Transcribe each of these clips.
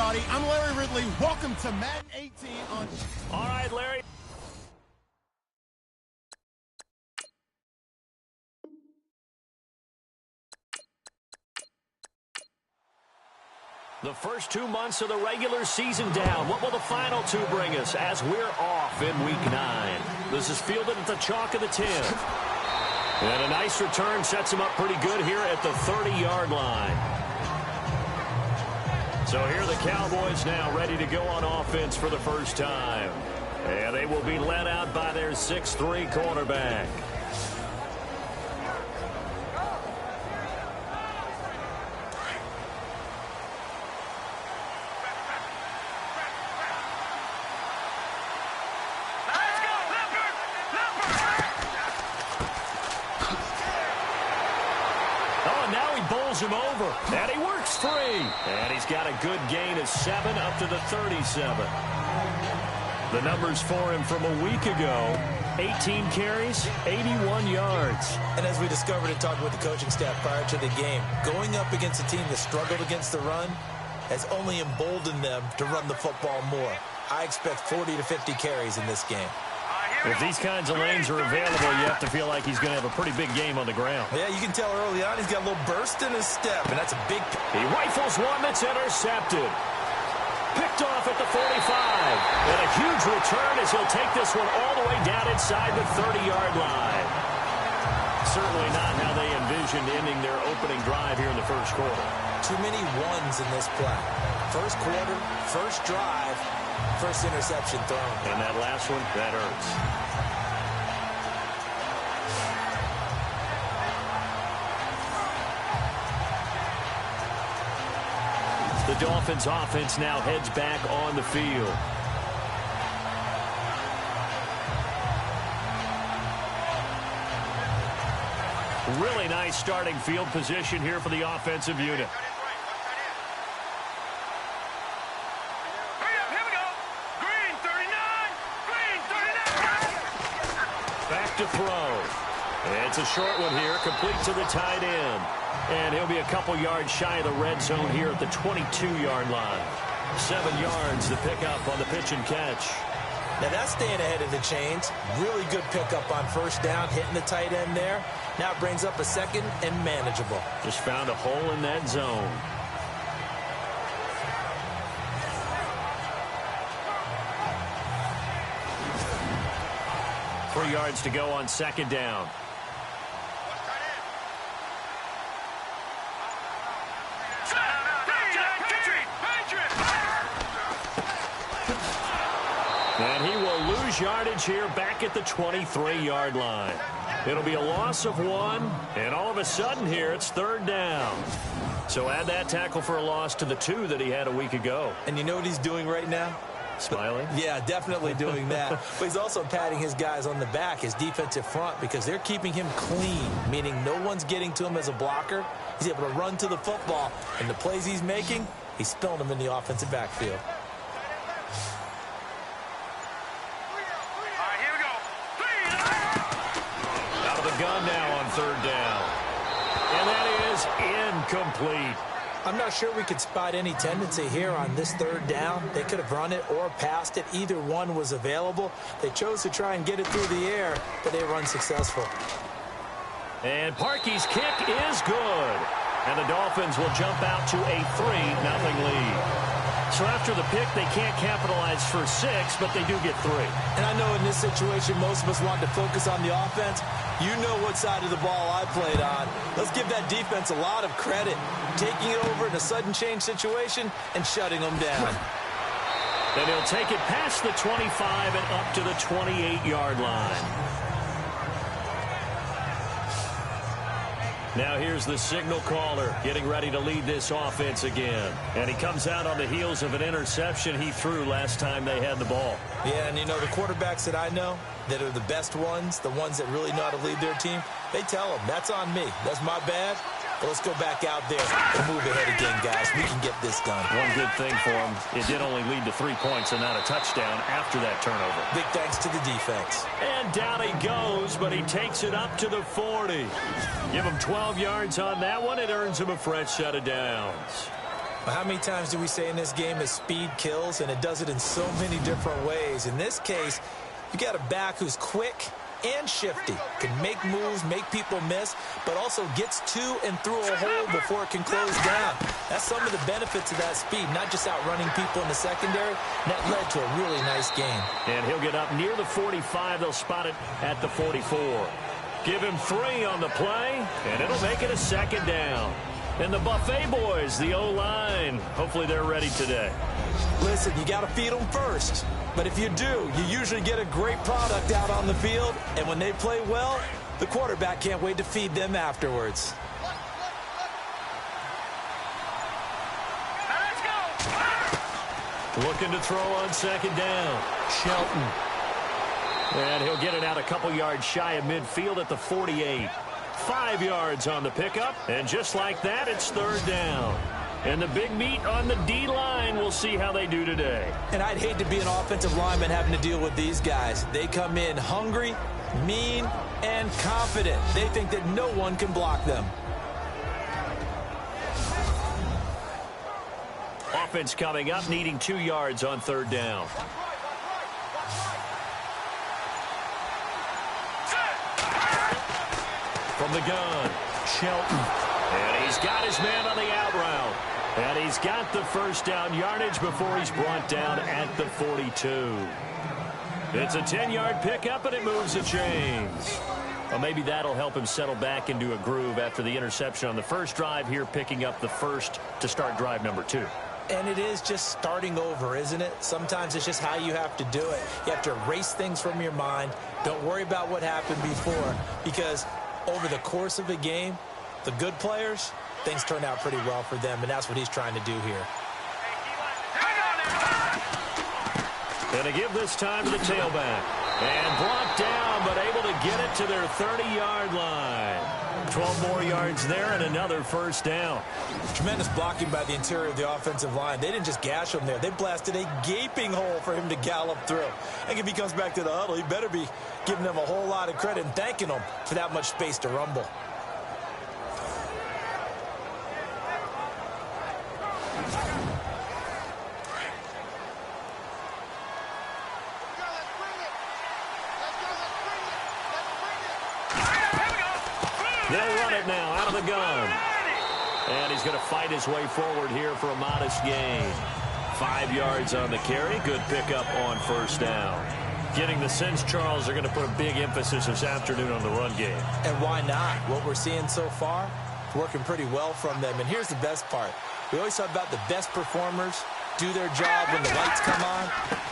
everybody. I'm Larry Ridley. Welcome to Madden 18 on... All right, Larry. The first 2 months of the regular season down. What will the final 2 bring us as we're off in Week 9? This is fielded at the chalk of the 10. And a nice return sets him up pretty good here at the 30-yard line. So here are the Cowboys now ready to go on offense for the first time. And they will be led out by their 6'3" quarterback. Him over, and he works free, and he's got a good gain of 7 up to the 37. The numbers for him from a week ago: 18 carries, 81 yards. And as we discovered in talking with the coaching staff prior to the game, going up against a team that struggled against the run has only emboldened them to run the football more. I expect 40 to 50 carries in this game. If these kinds of lanes are available, you have to feel like he's going to have a pretty big game on the ground. Yeah, you can tell early on he's got a little burst in his step, and that's a big... He rifles one that's intercepted. Picked off at the 45. And a huge return as he'll take this one all the way down inside the 30-yard line. Certainly not how they envisioned ending their opening drive here in the first quarter. Too many ones in this play. First quarter, first drive, first interception thrown. And that last one, that hurts. The Dolphins offense now heads back on the field. Really nice starting field position here for the offensive unit. Back to throw. It's a short one here, complete to the tight end. And he'll be a couple yards shy of the red zone here at the 22-yard line. 7 yards to pick up on the pitch and catch. Now that's staying ahead of the chains. Really good pickup on first down, hitting the tight end there. Now it brings up a second and manageable. Just found a hole in that zone. Three yards to go on second down. And he will lose yardage here back at the 23-yard line. It'll be a loss of 1, and all of a sudden here it's third down. So add that tackle for a loss to the 2 that he had a week ago. And you know what he's doing right now? Smiling? Yeah, definitely doing that. But he's also patting his guys on the back, his defensive front, because they're keeping him clean, meaning no one's getting to him as a blocker. He's able to run to the football, and the plays he's making, he's spilling them in the offensive backfield. Gun now on third down. And that is incomplete. I'm not sure we could spot any tendency here on this third down. They could have run it or passed it. Either one was available. They chose to try and get it through the air, but they were unsuccessful. And Parkey's kick is good. And the Dolphins will jump out to a 3-0 lead. So after the pick, they can't capitalize for 6, but they do get 3. And I know in this situation, most of us want to focus on the offense. You know what side of the ball I played on. Let's give that defense a lot of credit. Taking it over in a sudden change situation and shutting them down. And he'll take it past the 25 and up to the 28-yard line. Now here's the signal caller getting ready to lead this offense again. And he comes out on the heels of an interception he threw last time they had the ball. Yeah, and you know, the quarterbacks that I know that are the best ones, the ones that really know how to lead their team, they tell them, that's on me. That's my bad. But let's go back out there and move ahead again, guys. We can get this done. One good thing for him, it did only lead to 3 points and not a touchdown after that turnover. Big thanks to the defense. And down he goes, but he takes it up to the 40. Give him 12 yards on that one. It earns him a fresh set of downs. How many times do we say in this game that speed kills, and it does it in so many different ways? In this case, you got a back who's quick and shifty, can make moves, make people miss, but also gets to and through a hole before it can close down. That's some of the benefits of that speed, not just outrunning people in the secondary. That led to a really nice game. And he'll get up near the 45. They'll spot it at the 44. Give him 3 on the play, and it'll make it a 2nd down. And the Buffet boys, the O-line, hopefully they're ready today. Listen, you got to feed them first. But if you do, you usually get a great product out on the field. And when they play well, the quarterback can't wait to feed them afterwards. Looking to throw on 2nd down. Shelton. And he'll get it out a couple yards shy of midfield at the 48. 5 yards on the pickup, and just like that, it's 3rd down. And the big meat on the D-line, we'll see how they do today. And I'd hate to be an offensive lineman having to deal with these guys. They come in hungry, mean, and confident. They think that no one can block them. Offense coming up, needing 2 yards on 3rd down. From the gun, Shelton. And he's got his man on the out route. And he's got the 1st down yardage before he's brought down at the 42. It's a 10-yard pickup, and it moves the chains. Well, maybe that'll help him settle back into a groove after the interception on the first drive here, picking up the 1st to start drive number 2. And it is just starting over, isn't it? Sometimes it's just how you have to do it. You have to erase things from your mind. Don't worry about what happened before, because over the course of a game, the good players, things turn out pretty well for them, and that's what he's trying to do here. And to give this time to the tailback. And brought down, but able to get it to their 30-yard line. 12 more yards there and another 1st down. Tremendous blocking by the interior of the offensive line. They didn't just gash him there. They blasted a gaping hole for him to gallop through. And if he comes back to the huddle, he better be giving them a whole lot of credit and thanking them for that much space to rumble. They'll run it now out of the gun. And he's going to fight his way forward here for a modest gain. 5 yards on the carry. Good pickup on 1st down. Getting the sense, Charles, they're going to put a big emphasis this afternoon on the run game. And why not? What we're seeing so far, working pretty well from them. And here's the best part. We always talk about the best performers do their job when the lights come on.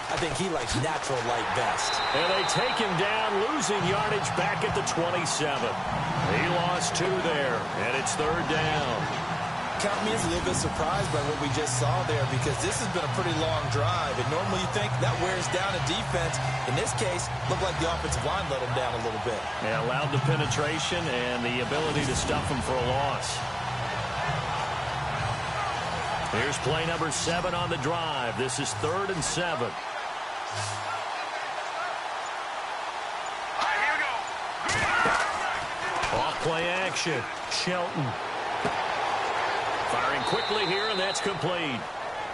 I think he likes natural light best. And they take him down, losing yardage back at the 27. He lost 2 there, and it's 3rd down. Count me as a little bit surprised by what we just saw there, because this has been a pretty long drive, and normally you think that wears down a defense. In this case, looked like the offensive line let him down a little bit. Yeah, allowed the penetration and the ability to stuff him for a loss. Here's play number 7 on the drive. This is 3rd and 7. Off play action. Shelton. Firing quickly here, and that's complete.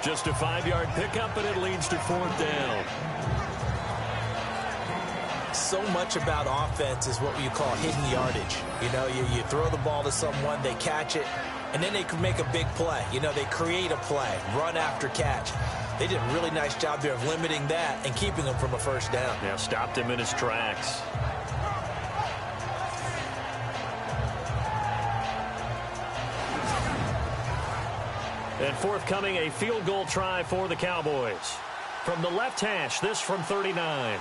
Just a 5-yard pickup, and it leads to 4th down. So much about offense is what you call hidden yardage. You know, you throw the ball to someone, they catch it, and then they can make a big play. You know, they create a play, run after catch. They did a really nice job there of limiting that and keeping him from a 1st down. Yeah, stopped him in his tracks. And forthcoming, a field goal try for the Cowboys. From the left hash, this from 39.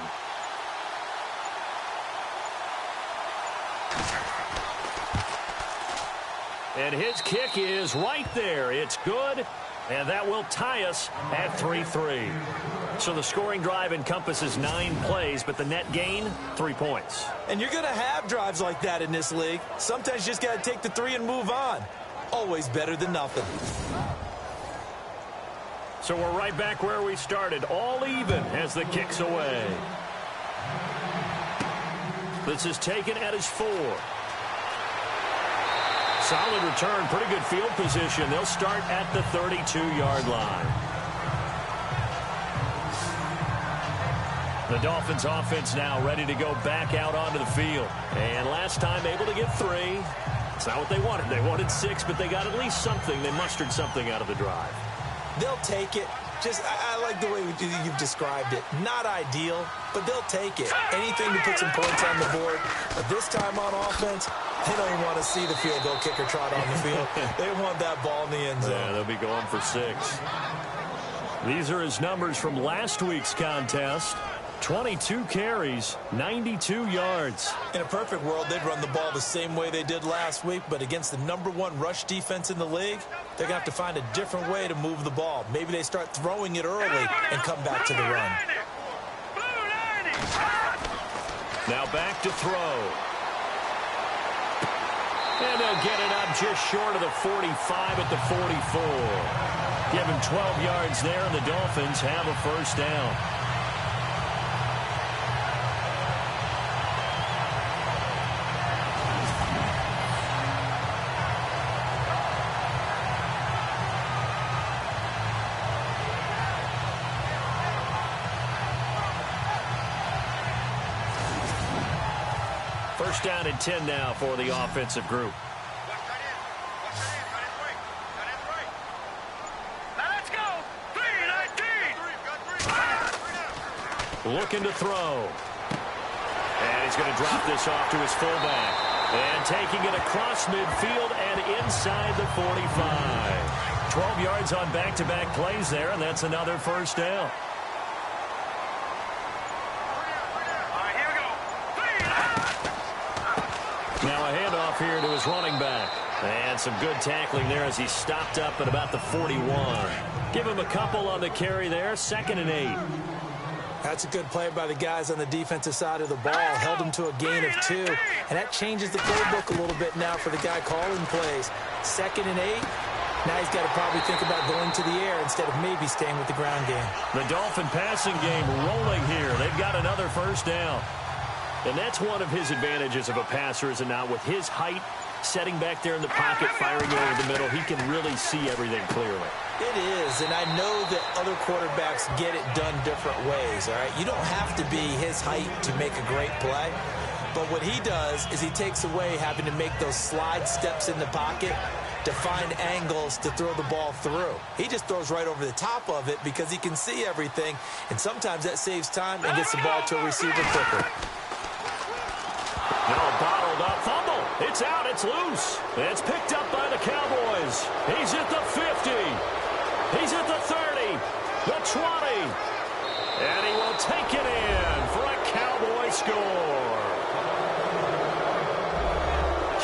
And his kick is right there. It's good, and that will tie us at 3-3. So the scoring drive encompasses 9 plays, but the net gain, 3 points. And you're going to have drives like that in this league. Sometimes you just got to take the 3 and move on. Always better than nothing. So we're right back where we started, all even as the kick's away. This is taken at his 4. Solid return, pretty good field position. They'll start at the 32-yard line. The Dolphins offense now ready to go back out onto the field. And last time able to get 3. It's not what they wanted. They wanted 6, but they got at least something. They mustered something out of the drive. They'll take it. I like the way you've described it. Not ideal, but they'll take it. Anything to put some points on the board. But this time on offense, they don't even want to see the field goal kicker trot on the field. They want that ball in the end zone. Yeah, they'll be going for 6. These are his numbers from last week's contest. 22 carries, 92 yards. In a perfect world, they'd run the ball the same way they did last week, but against the #1 rush defense in the league, they're going to have to find a different way to move the ball. Maybe they start throwing it early and come back to the run. Now back to throw. And they'll get it up just short of the 45 at the 44. Give him 12 yards there, and the Dolphins have a first down. First down and 10 now for the offensive group. Let's go. 3-19. Looking to throw. And he's going to drop this off to his fullback. And taking it across midfield and inside the 45. 12 yards on back-to-back plays there, and that's another first down. Now a handoff here to his running back. And some good tackling there as he stopped up at about the 41. Give him a couple on the carry there. 2nd and 8. That's a good play by the guys on the defensive side of the ball. Held him to a gain of 2. And that changes the playbook a little bit now for the guy calling plays. 2nd and 8. Now he's got to probably think about going to the air instead of maybe staying with the ground game. The Dolphin passing game rolling here. They've got another first down. And that's one of his advantages of a passer, is it not? With his height, setting back there in the pocket, firing over the middle, he can really see everything clearly. It is, and I know that other quarterbacks get it done different ways, all right? You don't have to be his height to make a great play. But what he does is he takes away having to make those slide steps in the pocket to find angles to throw the ball through. He just throws right over the top of it because he can see everything, and sometimes that saves time and gets the ball to a receiver quicker. Now bottled up fumble. It's out. It's loose. It's picked up by the Cowboys. He's at the 50. He's at the 30. The 20. And he will take it in for a Cowboy score.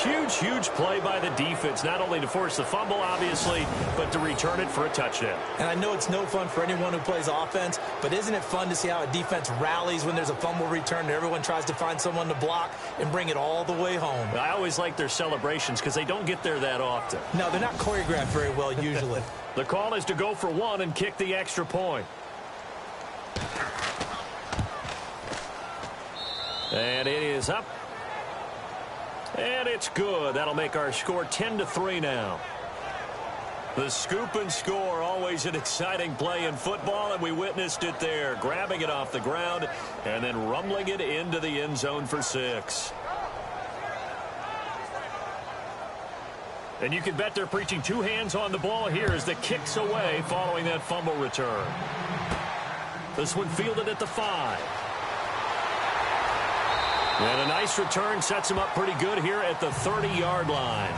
Huge, huge play by the defense, not only to force the fumble, obviously, but to return it for a touchdown. And I know it's no fun for anyone who plays offense, but isn't it fun to see how a defense rallies when there's a fumble return and everyone tries to find someone to block and bring it all the way home? I always like their celebrations because they don't get there that often. No, they're not choreographed very well usually. The call is to go for 1 and kick the extra point. And it is up. And it's good. That'll make our score 10-3 now. The scoop and score, always an exciting play in football, and we witnessed it there. Grabbing it off the ground and then rumbling it into the end zone for 6. And you can bet they're preaching 2 hands on the ball here as the kick's away following that fumble return. This one fielded at the 5. And a nice return sets him up pretty good here at the 30-yard line.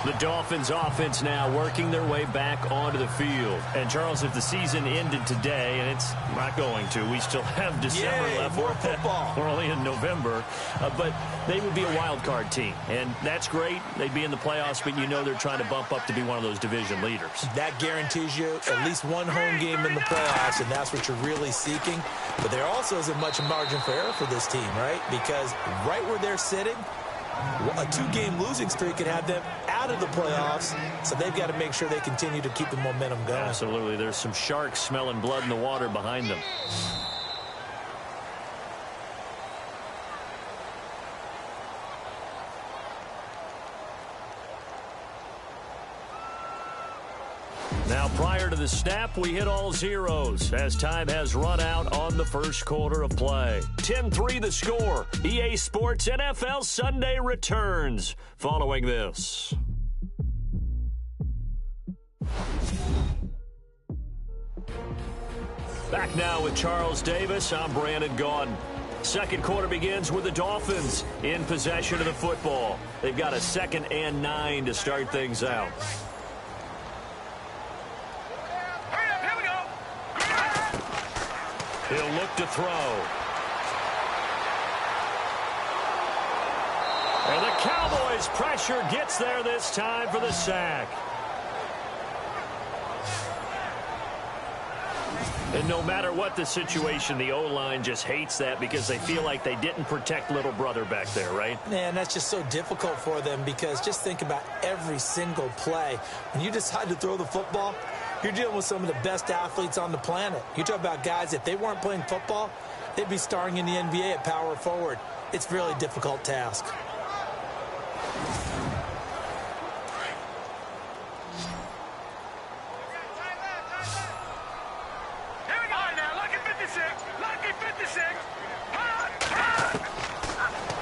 The Dolphins offense now working their way back onto the field. And, Charles, if the season ended today, and it's not going to, we still have December left. More football. We're only in November. But they would be a wild card team. And that's great. They'd be in the playoffs, but you know they're trying to bump up to be one of those division leaders. That guarantees you at least one home game in the playoffs, and that's what you're really seeking. But there also isn't much margin for error for this team, right? Because right where they're sitting, a 2-game losing streak could have them out of the playoffs, so they've got to make sure they continue to keep the momentum going. Absolutely. There's some sharks smelling blood in the water behind them. Now, prior to the snap, we hit all zeros as time has run out on the first quarter of play. 10-3 the score. EA Sports NFL Sunday returns following this. Back now with Charles Davis. I'm Brandon Gaudin. Second quarter begins with the Dolphins in possession of the football. They've got a 2nd and 9 to start things out. Here we go. He'll look to throw. And the Cowboys' pressure gets there this time for the sack. And no matter what the situation, the O-line just hates that because they feel like they didn't protect little brother back there, right? Man, that's just so difficult for them because just think about every single play. When you decide to throw the football, you're dealing with some of the best athletes on the planet. You talk about guys, if they weren't playing football, they'd be starring in the NBA at power forward. It's a really difficult task.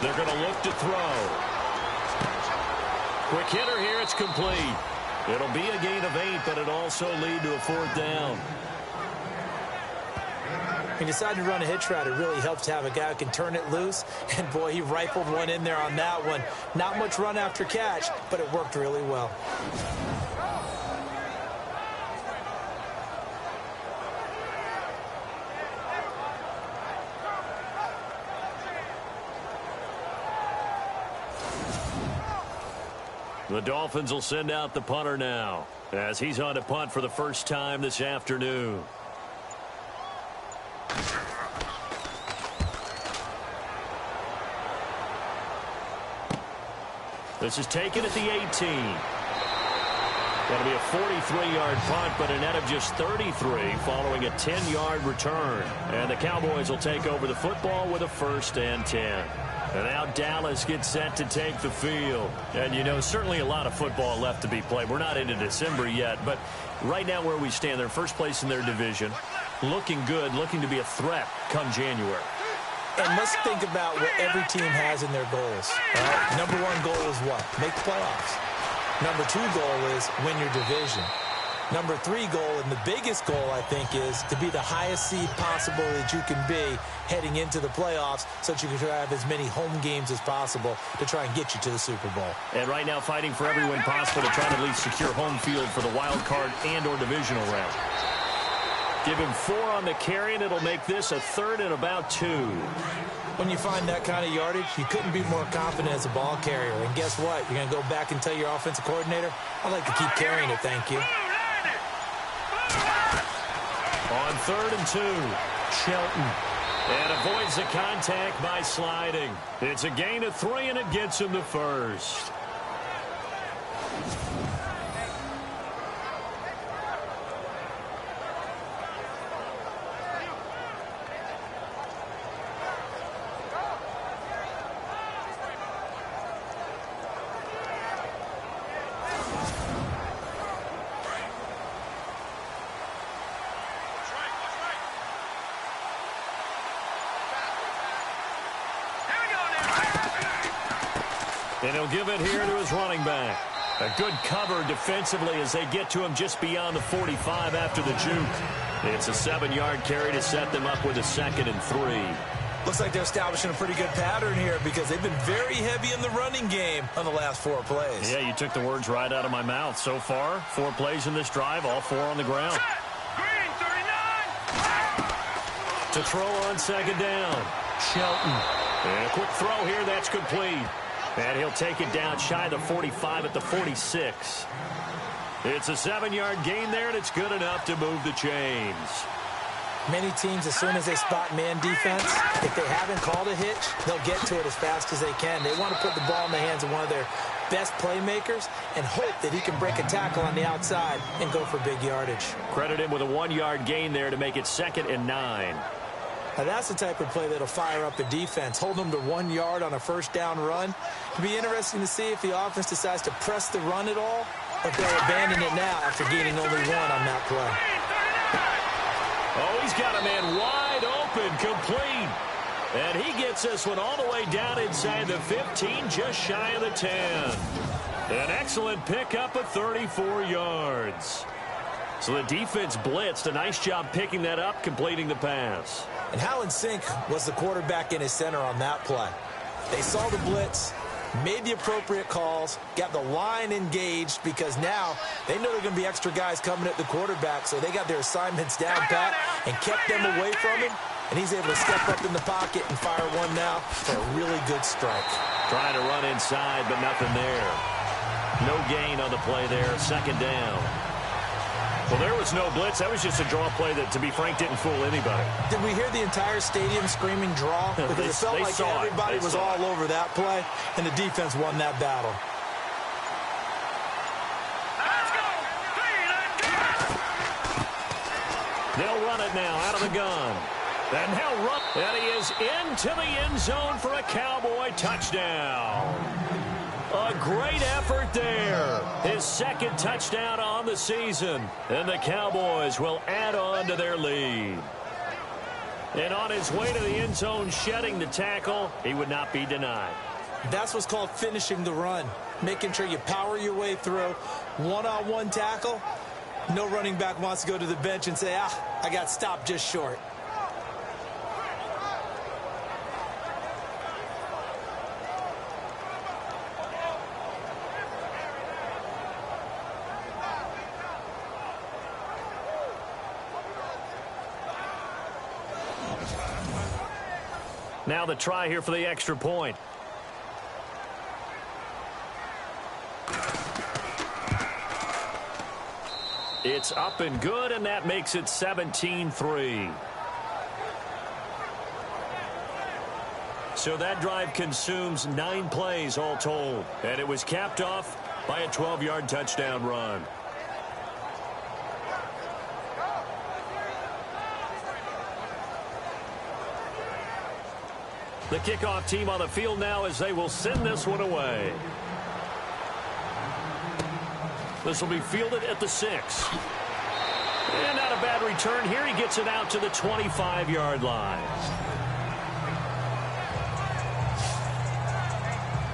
They're going to look to throw. Quick hitter here, it's complete. It'll be a gain of 8, but it'll also lead to a 4th down. He decided to run a hitch route. It really helps to have a guy who can turn it loose. And, boy, he rifled one in there on that one. Not much run after catch, but it worked really well. The Dolphins will send out the punter now as he's on to punt for the first time this afternoon. This is taken at the 18. That'll be a 43-yard punt, but a net of just 33 following a 10-yard return. And the Cowboys will take over the football with a 1st and 10. And now Dallas gets set to take the field. And, you know, certainly a lot of football left to be played. We're not into December yet, but right now where we stand, they're first place in their division. Looking good, looking to be a threat come January. And let's think about what every team has in their goals. All right? Number 1 goal is what? Make the playoffs. Number 2 goal is win your division. Number 3 goal, and the biggest goal, I think, is to be the highest seed possible that you can be heading into the playoffs so that you can have as many home games as possible to try and get you to the Super Bowl. And right now fighting for every win possible to try to at least secure home field for the wild card and or divisional round. Give him 4 on the carry, and it'll make this a 3rd and about 2. When you find that kind of yardage, you couldn't be more confident as a ball carrier. And guess what? You're going to go back and tell your offensive coordinator, I'd like to keep carrying it, thank you. On 3rd and 2, Shelton. And avoids the contact by sliding. It's a gain of 3, and it gets him the 1st. And he'll give it here to his running back. A good cover defensively as they get to him just beyond the 45 after the juke. It's a 7-yard carry to set them up with a 2nd and 3. Looks like they're establishing a pretty good pattern here because they've been very heavy in the running game on the last 4 plays. Yeah, you took the words right out of my mouth. So far, 4 plays in this drive, all 4 on the ground. Green, 39. To throw on 2nd down, Shelton. And a quick throw here, that's complete. And he'll take it down shy of the 45 at the 46. It's a 7-yard gain there, and it's good enough to move the chains. Many teams, as soon as they spot man defense, if they haven't called a hitch, they'll get to it as fast as they can. They want to put the ball in the hands of one of their best playmakers and hope that he can break a tackle on the outside and go for big yardage. Credit him with a 1-yard gain there to make it 2nd and 9. Now that's the type of play that'll fire up a defense. Hold them to 1 yard on a 1st down run. It'll be interesting to see if the offense decides to press the run at all But they'll abandon it now after gaining only one on that play. Oh, he's got a man wide open, complete. And he gets this one all the way down inside the 15, just shy of the 10. An excellent pickup of 34 yards. So the defense blitzed. A nice job picking that up, completing the pass. And how in sync was the quarterback and his center on that play? They saw the blitz, made the appropriate calls, got the line engaged because now they know there are going to be extra guys coming at the quarterback, so they got their assignments down pat and kept them away from him, and he's able to step up in the pocket and fire one now for a really good strike. Trying to run inside, but nothing there. No gain on the play there, second down. Well, there was no blitz. That was just a draw play that, to be frank, didn't fool anybody. Did we hear the entire stadium screaming draw? Because it felt like everybody was all over that play, and the defense won that battle. Let's go. They'll run it now out of the gun. And he'll run. And he is into the end zone for a Cowboy touchdown. A great effort there. His second touchdown on the season. And the Cowboys will add on to their lead. And on his way to the end zone, shedding the tackle, he would not be denied. That's what's called finishing the run. Making sure you power your way through. One-on-one tackle. No running back wants to go to the bench and say, I got stopped just short. Now the try here for the extra point. It's up and good, and that makes it 17-3. So that drive consumes 9 plays all told, and it was capped off by a 12-yard touchdown run. The kickoff team on the field now as they will send this one away. This will be fielded at the 6. And not a bad return here. He gets it out to the 25-yard line.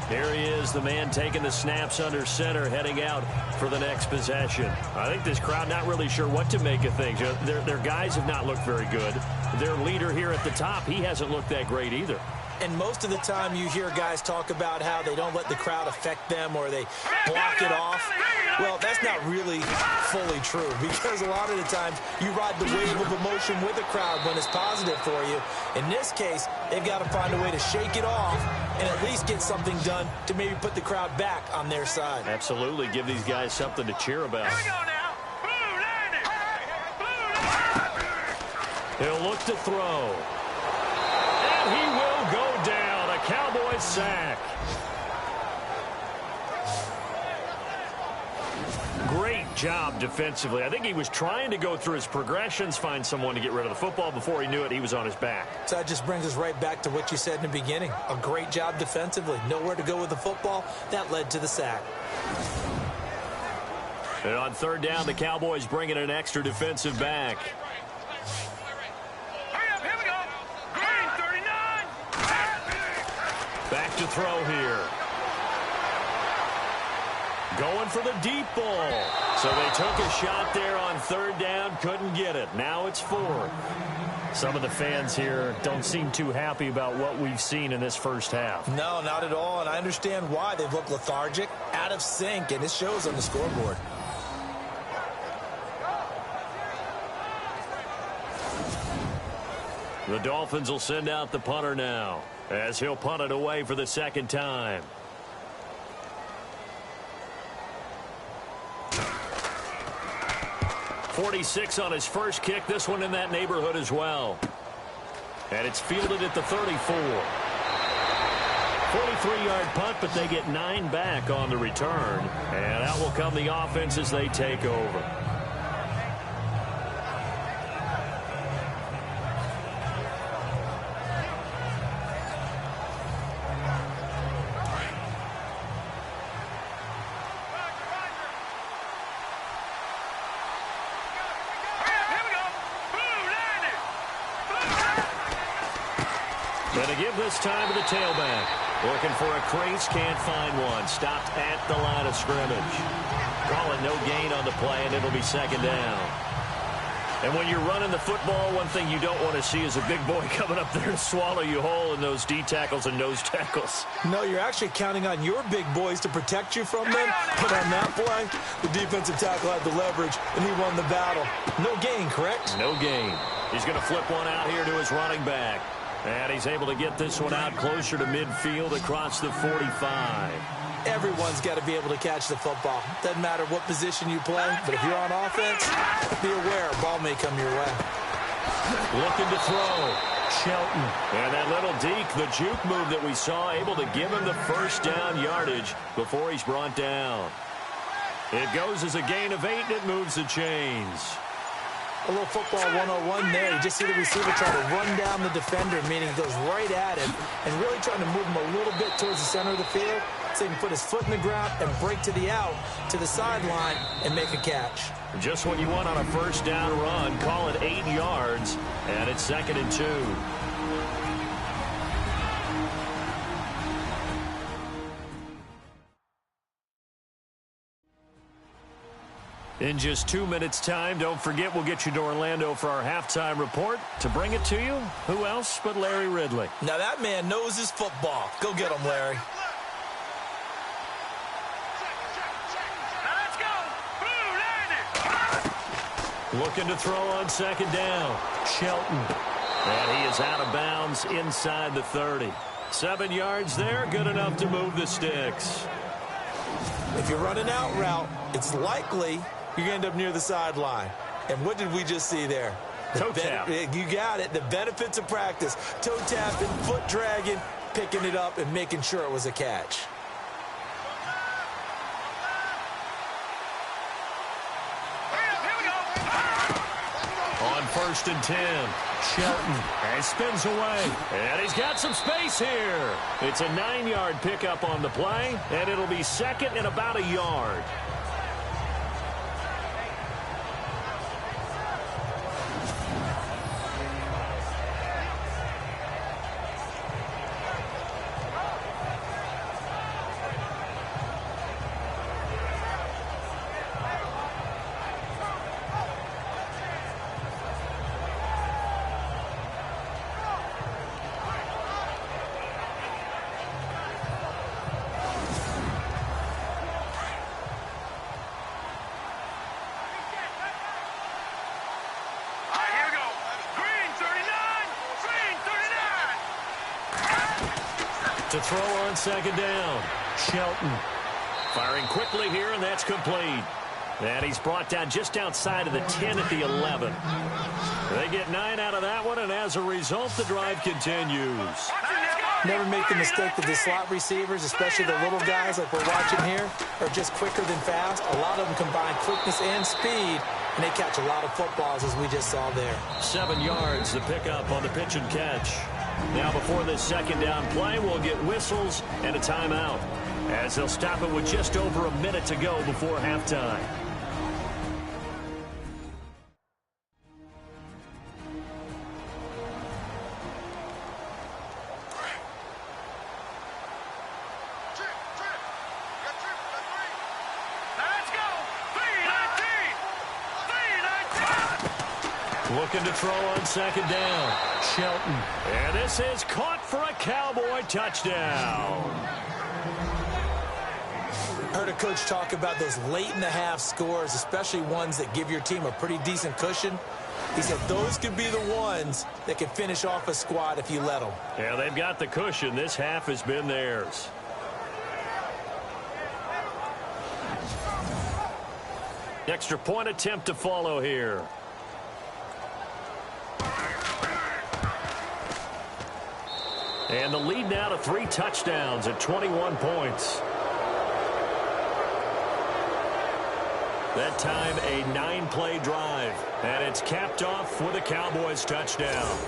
There he is, the man taking the snaps under center, heading out for the next possession. I think this crowd not really sure what to make of things. Their guys have not looked very good. Their leader here at the top, he hasn't looked that great either. And most of the time you hear guys talk about how they don't let the crowd affect them or they block it off. Well, that's not really fully true because a lot of the times you ride the wave of emotion with the crowd when it's positive for you. In this case, they've got to find a way to shake it off and at least get something done to maybe put the crowd back on their side. Absolutely. Give these guys something to cheer about. Here we go now. He'll look to throw. And he will go down. A Cowboys sack. Great job defensively. I think he was trying to go through his progressions, find someone to get rid of the football. Before he knew it, he was on his back. So that just brings us right back to what you said in the beginning. A great job defensively. Nowhere to go with the football. That led to the sack. And on third down, the Cowboys bring in an extra defensive back. Hurry up, here we go. Green 39. Back to throw here. Going for the deep ball. So they took a shot there on third down, couldn't get it. Now it's fourth. Some of the fans here don't seem too happy about what we've seen in this first half. No, not at all, and I understand why. They've looked lethargic, out of sync, and it shows on the scoreboard. The Dolphins will send out the punter now as he'll punt it away for the second time. .46 on his first kick. This one in that neighborhood as well. And it's fielded at the 34. 43-yard punt, but they get 9 back on the return. And out will come the offense as they take over. And to give this time to the tailback. Looking for a crease, can't find one. Stopped at the line of scrimmage. Call it no gain on the play, and it'll be second down. And when you're running the football, one thing you don't want to see is a big boy coming up there to swallow you whole in those D tackles and nose tackles. No, you're actually counting on your big boys to protect you from them. But on that play, the defensive tackle had the leverage, and he won the battle. No gain, correct? No gain. He's going to flip one out here to his running back. And he's able to get this one out closer to midfield across the 45. Everyone's got to be able to catch the football. Doesn't matter what position you play, but if you're on offense, be aware, ball may come your way. Looking to throw. Shelton. And that little deke, the juke move that we saw, able to give him the first down yardage before he's brought down. It goes as a gain of 8, and it moves the chains. A little football 101 there. You just see the receiver try to run down the defender, meaning he goes right at him and really trying to move him a little bit towards the center of the field so he can put his foot in the ground and break to the out, to the sideline, and make a catch. Just what you want on a first down run. Call it 8 yards, and it's 2nd and 2. In just 2 minutes' time, don't forget we'll get you to Orlando for our halftime report. To bring it to you, who else but Larry Ridley? Now that man knows his football. Go get him, Larry. Let's go. Blue, Looking to throw on 2nd down. Shelton. And he is out of bounds inside the 30. 7 yards there, good enough to move the sticks. If you're running out route, it's likely you're going to end up near the sideline. And what did we just see there? Toe tap. You got it. The benefits of practice. Toe tapping, foot dragging, picking it up, and making sure it was a catch. On 1st and 10, Shelton, and spins away. And he's got some space here. It's a 9-yard pickup on the play, and it'll be 2nd and about a yard. To throw on 2nd down. Shelton firing quickly here, and that's complete. And he's brought down just outside of the 10 at the 11. They get 9 out of that one, and as a result, the drive continues. Never make the mistake that the slot receivers, especially the little guys like we're watching here, are just quicker than fast. A lot of them combine quickness and speed, and they catch a lot of footballs, as we just saw there. 7 yards, the pickup on the pitch and catch. Now before this 2nd down play, we'll get whistles and a timeout, as they'll stop it with just over a minute to go before halftime. Looking to throw on 2nd down. Shelton. And this is caught for a Cowboy touchdown. Heard a coach talk about those late-in-the-half scores, especially ones that give your team a pretty decent cushion. He said those could be the ones that can finish off a squad if you let them. Yeah, they've got the cushion. This half has been theirs. Extra point attempt to follow here. And the lead now to 3 touchdowns at 21 points. That time a 9-play drive. And it's capped off with a Cowboys touchdown.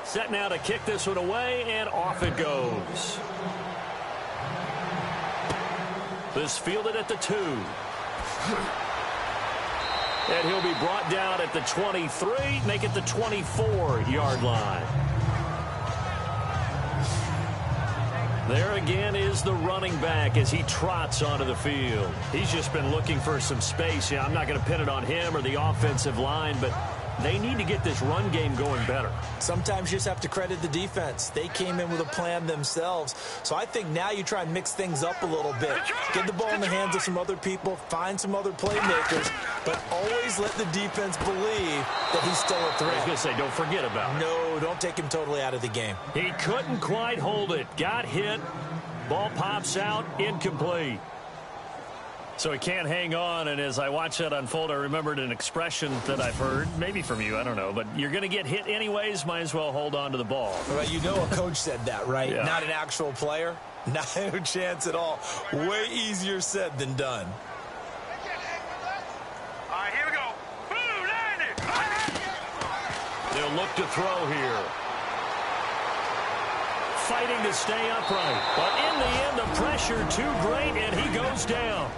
Set now to kick this one away, and off it goes. This fielded at the 2. And he'll be brought down at the 23, make it the 24-yard line. There again is the running back as he trots onto the field. He's just been looking for some space. Yeah, I'm not going to pin it on him or the offensive line, but they need to get this run game going better. Sometimes you just have to credit the defense. They came in with a plan themselves. So I think now you try and mix things up a little bit. Get the ball in the hands of some other people, find some other playmakers, but always let the defense believe that he's still a threat. I was going to say, don't forget about it. No, don't take him totally out of the game. He couldn't quite hold it. Got hit. Ball pops out. Incomplete. So he can't hang on, and as I watch that unfold, I remembered an expression that I've heard, maybe from you, I don't know, but you're going to get hit anyways, might as well hold on to the ball. Well, you know a coach said that, right? Yeah. Not an actual player. Not a chance at all. Way easier said than done. All right, here we go. Boom, landed. They'll look to throw here. Fighting to stay upright, but in the end, the pressure too great, and he goes down.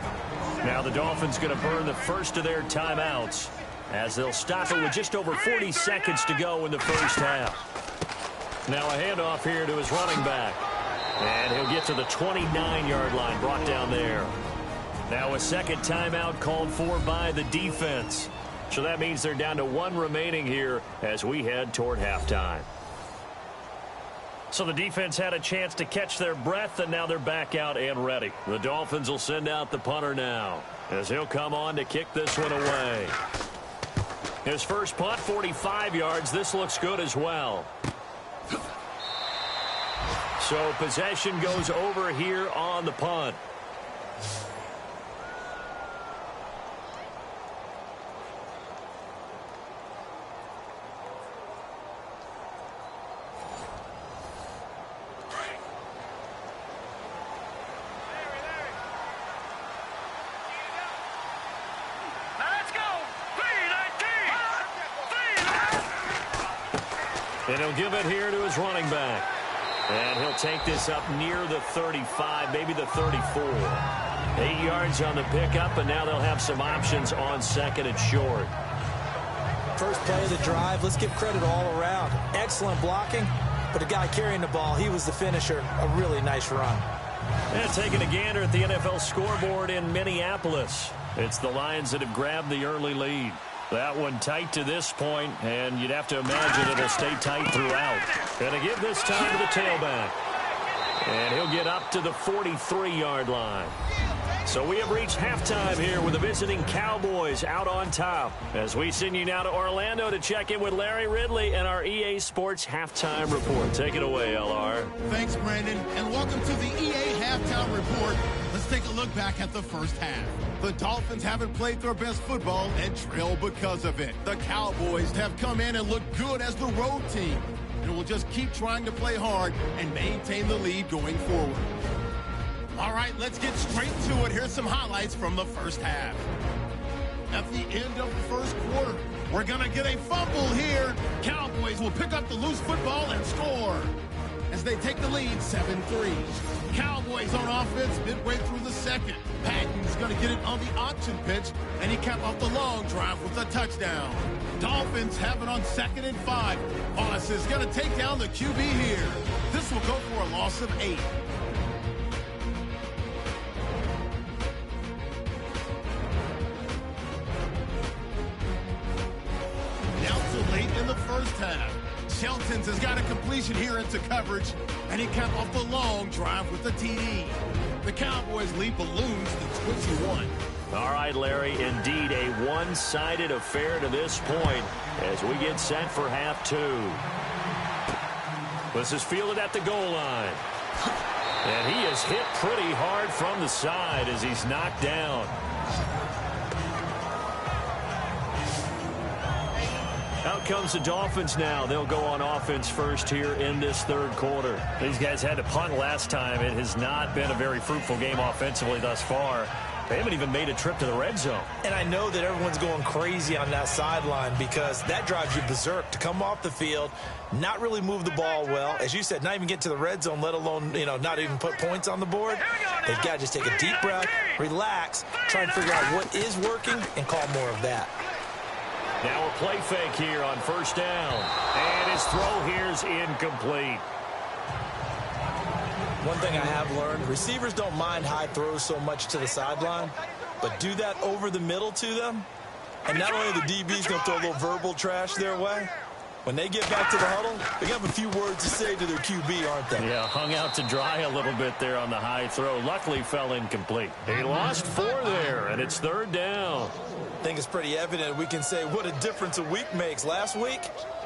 Now the Dolphins going to burn the first of their timeouts as they'll stop it with just over 40 seconds to go in the first half. Now a handoff here to his running back. And he'll get to the 29-yard line, brought down there. Now a second timeout called for by the defense. So that means they're down to one remaining here as we head toward halftime. So the defense had a chance to catch their breath, and now they're back out and ready. The Dolphins will send out the punter now as he'll come on to kick this one away. His first punt, 45 yards. This looks good as well. So possession goes over here on the punt. And he'll give it here to his running back. And he'll take this up near the 35, maybe the 34. 8 yards on the pickup, and now they'll have some options on second and short. First play of the drive, let's give credit all around. Excellent blocking, but the guy carrying the ball, he was the finisher. A really nice run. And taking a gander at the NFL scoreboard in Minneapolis. It's the Lions that have grabbed the early lead. That one tight to this point, and you'd have to imagine it'll stay tight throughout. And to give this time to the tailback. And he'll get up to the 43-yard line. So we have reached halftime here with the visiting Cowboys out on top. As we send you now to Orlando to check in with Larry Ridley and our EA Sports Halftime Report. Take it away, LR. Thanks, Brandon, and welcome to the EA Halftime Report. Let's take a look back at the first half. The Dolphins haven't played their best football and trail because of it. The Cowboys have come in and looked good as the road team, and will just keep trying to play hard and maintain the lead going forward. All right, let's get straight to it. Here's some highlights from the first half. At the end of the first quarter, we're going to get a fumble here. Cowboys will pick up the loose football and score as they take the lead 7-3. Cowboys on offense midway through the second. Patton's going to get it on the option pitch, and he capped off the long drive with a touchdown. Dolphins have it on 2nd and 5. Voss is going to take down the QB here. This will go for a loss of 8. Late in the first half, Shelton's has got a completion here into coverage, and he capped off the long drive with the TD. The Cowboys lead balloons to 21. All right, Larry, indeed a one-sided affair to this point as we get set for half two. This is fielded at the goal line. And he is hit pretty hard from the side as he's knocked down. Out comes the Dolphins now. They'll go on offense first here in this third quarter. These guys had to punt last time. It has not been a very fruitful game offensively thus far. They haven't even made a trip to the red zone. And I know that everyone's going crazy on that sideline because that drives you berserk to come off the field, not really move the ball well. As you said, not even get to the red zone, let alone, not even put points on the board. They've got to just take a deep breath, relax, try and figure out what is working and call more of that. Now a play fake here on first down. And his throw here is incomplete. One thing I have learned, receivers don't mind high throws so much to the sideline, but do that over the middle to them, and not only the DB's going to throw a little verbal trash their way, when they get back to the huddle, they have a few words to say to their QB, aren't they? Yeah, hung out to dry a little bit there on the high throw. Luckily fell incomplete. He lost 4 there, and it's third down. I think it's pretty evident we can say what a difference a week makes. Last week,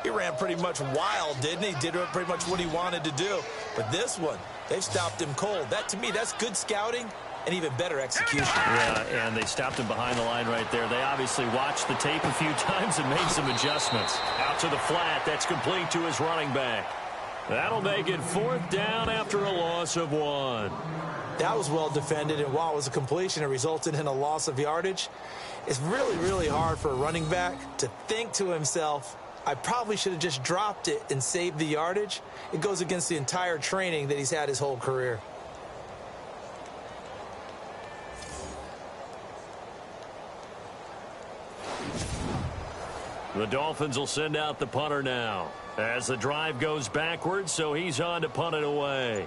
he ran pretty much wild, didn't he? Did pretty much what he wanted to do. But this one, they've stopped him cold. That, to me, that's good scouting and even better execution. Yeah, and they stopped him behind the line right there. They obviously watched the tape a few times and made some adjustments. Out to the flat. That's complete to his running back. That'll make it fourth down after a loss of 1. That was well defended, and while it was a completion, it resulted in a loss of yardage. It's really, really hard for a running back to think to himself, I probably should have just dropped it and saved the yardage. It goes against the entire training that he's had his whole career. The Dolphins will send out the punter now as the drive goes backwards, so he's on to punt it away.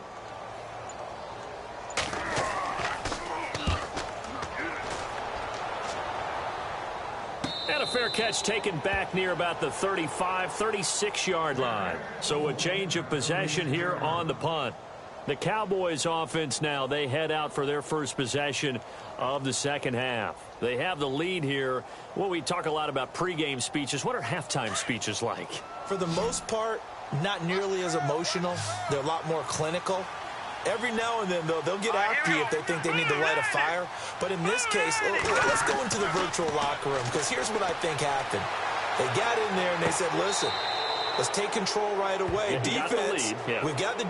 And a fair catch taken back near about the 35, 36-yard line. So a change of possession here on the punt. The Cowboys offense now, they head out for their first possession of the second half. They have the lead here. Well, we talk a lot about pregame speeches. What are halftime speeches like? For the most part, not nearly as emotional. They're a lot more clinical. Every now and then, though, they'll get after you if they think they need to light a fire. But in this case, let's go into the virtual locker room, because here's what I think happened. They got in there and they said, listen, let's take control right away. Yeah, Defense, we've got the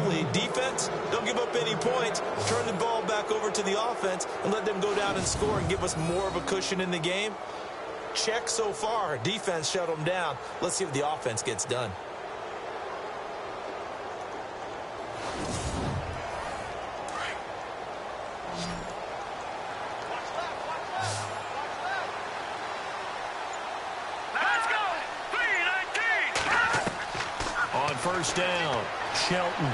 lead. Defense, don't give up any points. Turn the ball back over to the offense and let them go down and score and give us more of a cushion in the game. Check so far. Defense shut them down. Let's see if the offense gets done. First down, Shelton.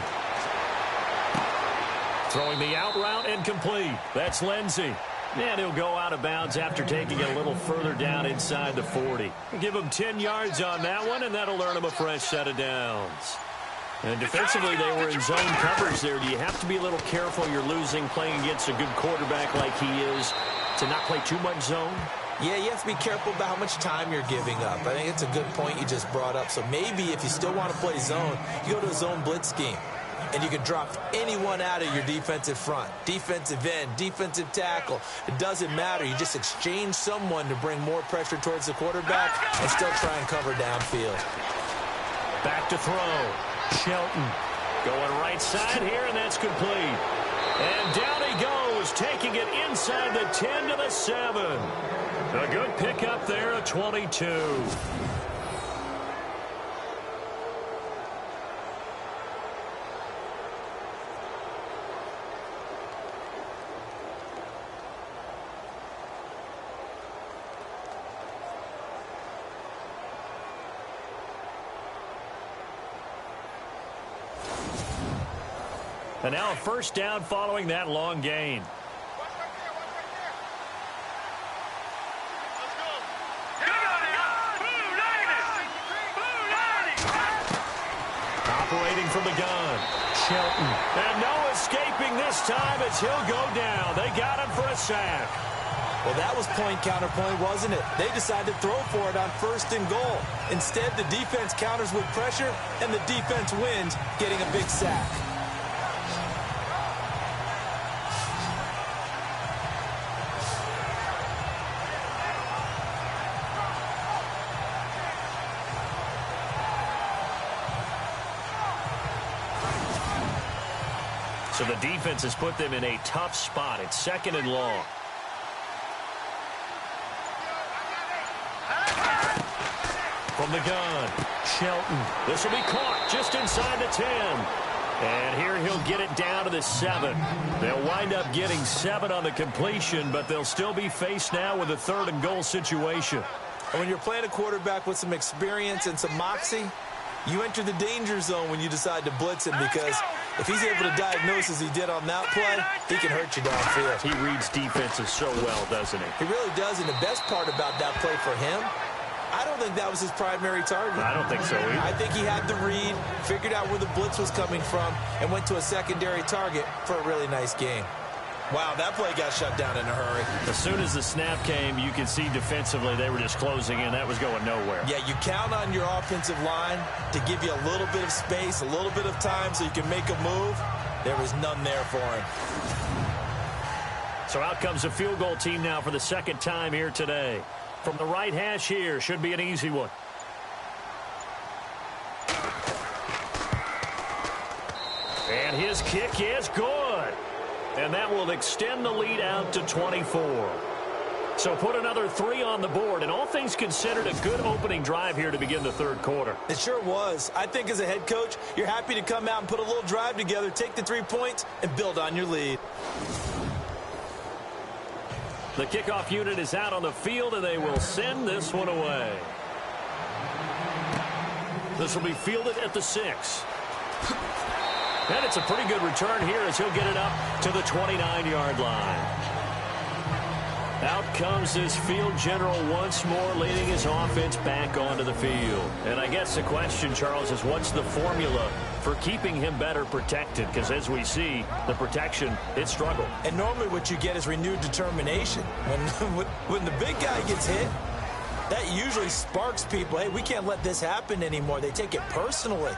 Throwing the out route and complete. That's Lindsey. And he'll go out of bounds after taking it a little further down inside the 40. Give him 10 yards on that one, and that'll earn him a fresh set of downs. And defensively, they were in zone coverage there. Do you have to be a little careful? You're losing playing against a good quarterback like he is to not play too much zone? Yeah, you have to be careful about how much time you're giving up. I think it's a good point you just brought up. So maybe if you still want to play zone, you go to a zone blitz scheme. And you can drop anyone out of your defensive front. Defensive end, defensive tackle. It doesn't matter. You just exchange someone to bring more pressure towards the quarterback and still try and cover downfield. Back to throw. Shelton going right side here, and that's complete. And down he goes, taking it inside the 10 to the 7. A good pickup there at 22. And now a first down following that long gain. Operating from the gun, Shelton. And no escaping this time as he'll go down. They got him for a sack. Well, that was point counterpoint, wasn't it? They decided to throw for it on first and goal. Instead, the defense counters with pressure, and the defense wins, getting a big sack. So the defense has put them in a tough spot. It's second and long. From the gun, Shelton. This will be caught just inside the 10. And here he'll get it down to the 7. They'll wind up getting 7 on the completion, but they'll still be faced now with a third and goal situation. And when you're playing a quarterback with some experience and some moxie, you enter the danger zone when you decide to blitz him, because if he's able to diagnose as he did on that play, he can hurt you downfield. He reads defenses so well, doesn't he? He really does, and the best part about that play for him, I don't think that was his primary target. I don't think so either. I think he had the read, figured out where the blitz was coming from, and went to a secondary target for a really nice game. Wow, that play got shut down in a hurry. As soon as the snap came, you could see defensively they were just closing in. That was going nowhere. Yeah, you count on your offensive line to give you a little bit of space, a little bit of time so you can make a move. There was none there for him. So out comes a field goal team now for the second time here today. From the right hash here, should be an easy one. And his kick is good. And that will extend the lead out to 24. So put another 3 on the board, and all things considered, a good opening drive here to begin the third quarter. It sure was. I think as a head coach, you're happy to come out and put a little drive together, take the 3 points, and build on your lead. The kickoff unit is out on the field, and they will send this one away. This will be fielded at the 6. And it's a pretty good return here as he'll get it up to the 29-yard line. Out comes this field general once more, leading his offense back onto the field. And I guess the question, Charles, is what's the formula for keeping him better protected? Because as we see, the protection, it struggled. And normally what you get is renewed determination. When the big guy gets hit, that usually sparks people. Hey, we can't let this happen anymore. They take it personally.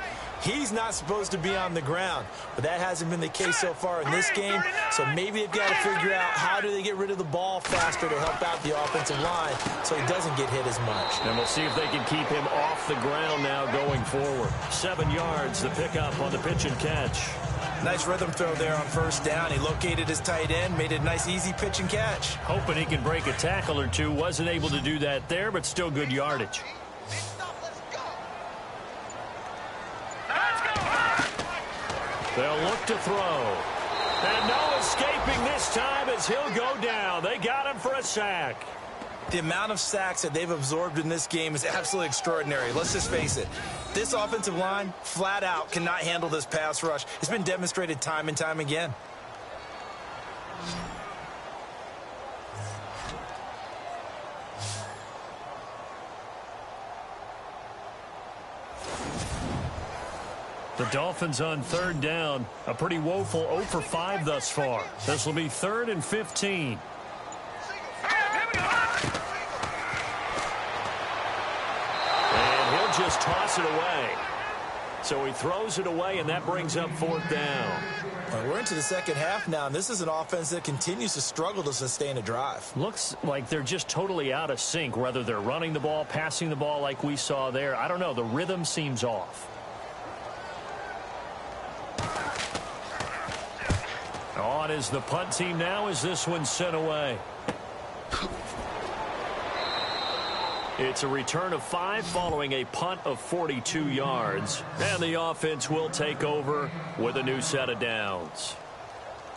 He's not supposed to be on the ground, but that hasn't been the case so far in this game. So maybe they've got to figure out how do they get rid of the ball faster to help out the offensive line so he doesn't get hit as much. And we'll see if they can keep him off the ground now going forward. 7 yards, the pickup on the pitch and catch. Nice rhythm throw there on first down. He located his tight end, made it a nice easy pitch and catch. Hoping he can break a tackle or two. Wasn't able to do that there, but still good yardage. They'll look to throw. And no escaping this time as he'll go down. They got him for a sack. The amount of sacks that they've absorbed in this game is absolutely extraordinary. Let's just face it. This offensive line, flat out, cannot handle this pass rush. It's been demonstrated time and time again. The Dolphins on third down. A pretty woeful 0 for 5 thus far. This will be 3rd and 15. And he'll just toss it away. So he throws it away, and that brings up 4th down. We're into the second half now, and this is an offense that continues to struggle to sustain a drive. Looks like they're just totally out of sync, whether they're running the ball, passing the ball like we saw there. I don't know. The rhythm seems off. On is the punt team now as this one's sent away. It's a return of 5 following a punt of 42 yards. And the offense will take over with a new set of downs.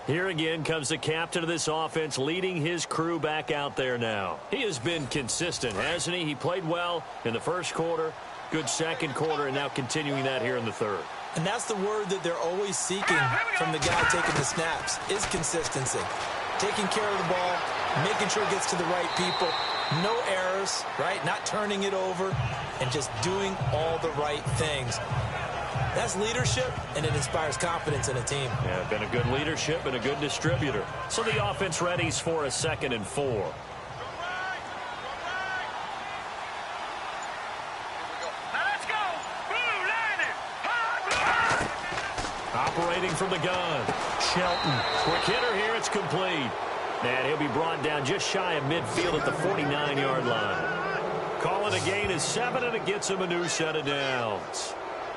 Here again comes the captain of this offense leading his crew back out there now. He has been consistent, hasn't he? He played well in the first quarter, good second quarter, and now continuing that here in the third. And that's the word that they're always seeking from the guy taking the snaps, is consistency. Taking care of the ball, making sure it gets to the right people, no errors, right? Not turning it over, and just doing all the right things. That's leadership, and it inspires confidence in a team. Yeah, been a good leadership and a good distributor. So the offense readies for a 2nd and 4. Operating from the gun, Shelton. Quick hitter here, it's complete. And he'll be brought down just shy of midfield at the 49-yard line. Calling a gain is 7, and it gets him a new set of downs.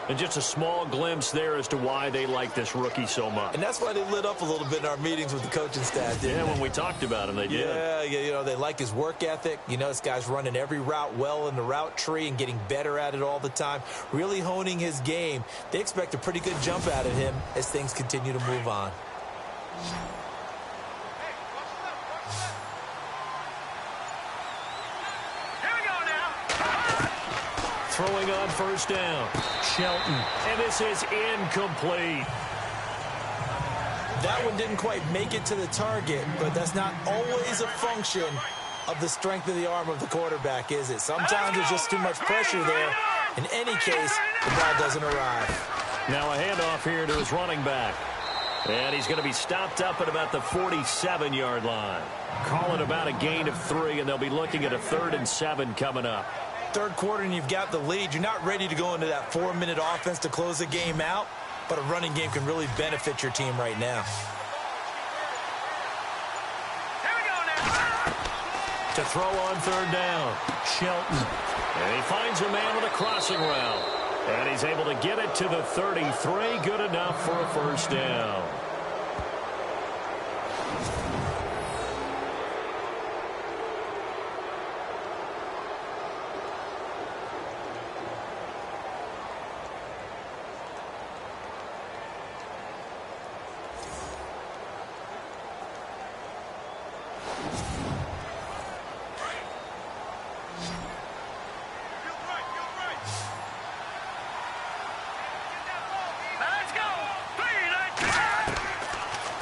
And just a small glimpse there as to why they like this rookie so much. And that's why they lit up a little bit in our meetings with the coaching staff, didn't they? When we talked about him, they did. Yeah, you know, they like his work ethic. You know, this guy's running every route well in the route tree and getting better at it all the time, really honing his game. They expect a pretty good jump out of him as things continue to move on. Here we go now. Throwing on first down. Shelton. And this is incomplete. That one didn't quite make it to the target, but that's not always a function of the strength of the arm of the quarterback, is it? Sometimes there's just too much pressure there. In any case, the ball doesn't arrive. Now a handoff here to his running back. And he's going to be stopped up at about the 47-yard line. Call it about a gain of 3, and they'll be looking at a 3rd and 7 coming up. Third quarter, and you've got the lead. You're not ready to go into that 4-minute offense to close the game out, but a running game can really benefit your team right now. Here we go now. To throw on third down. Shelton. And he finds a man with a crossing route. And he's able to get it to the 33. Good enough for a first down.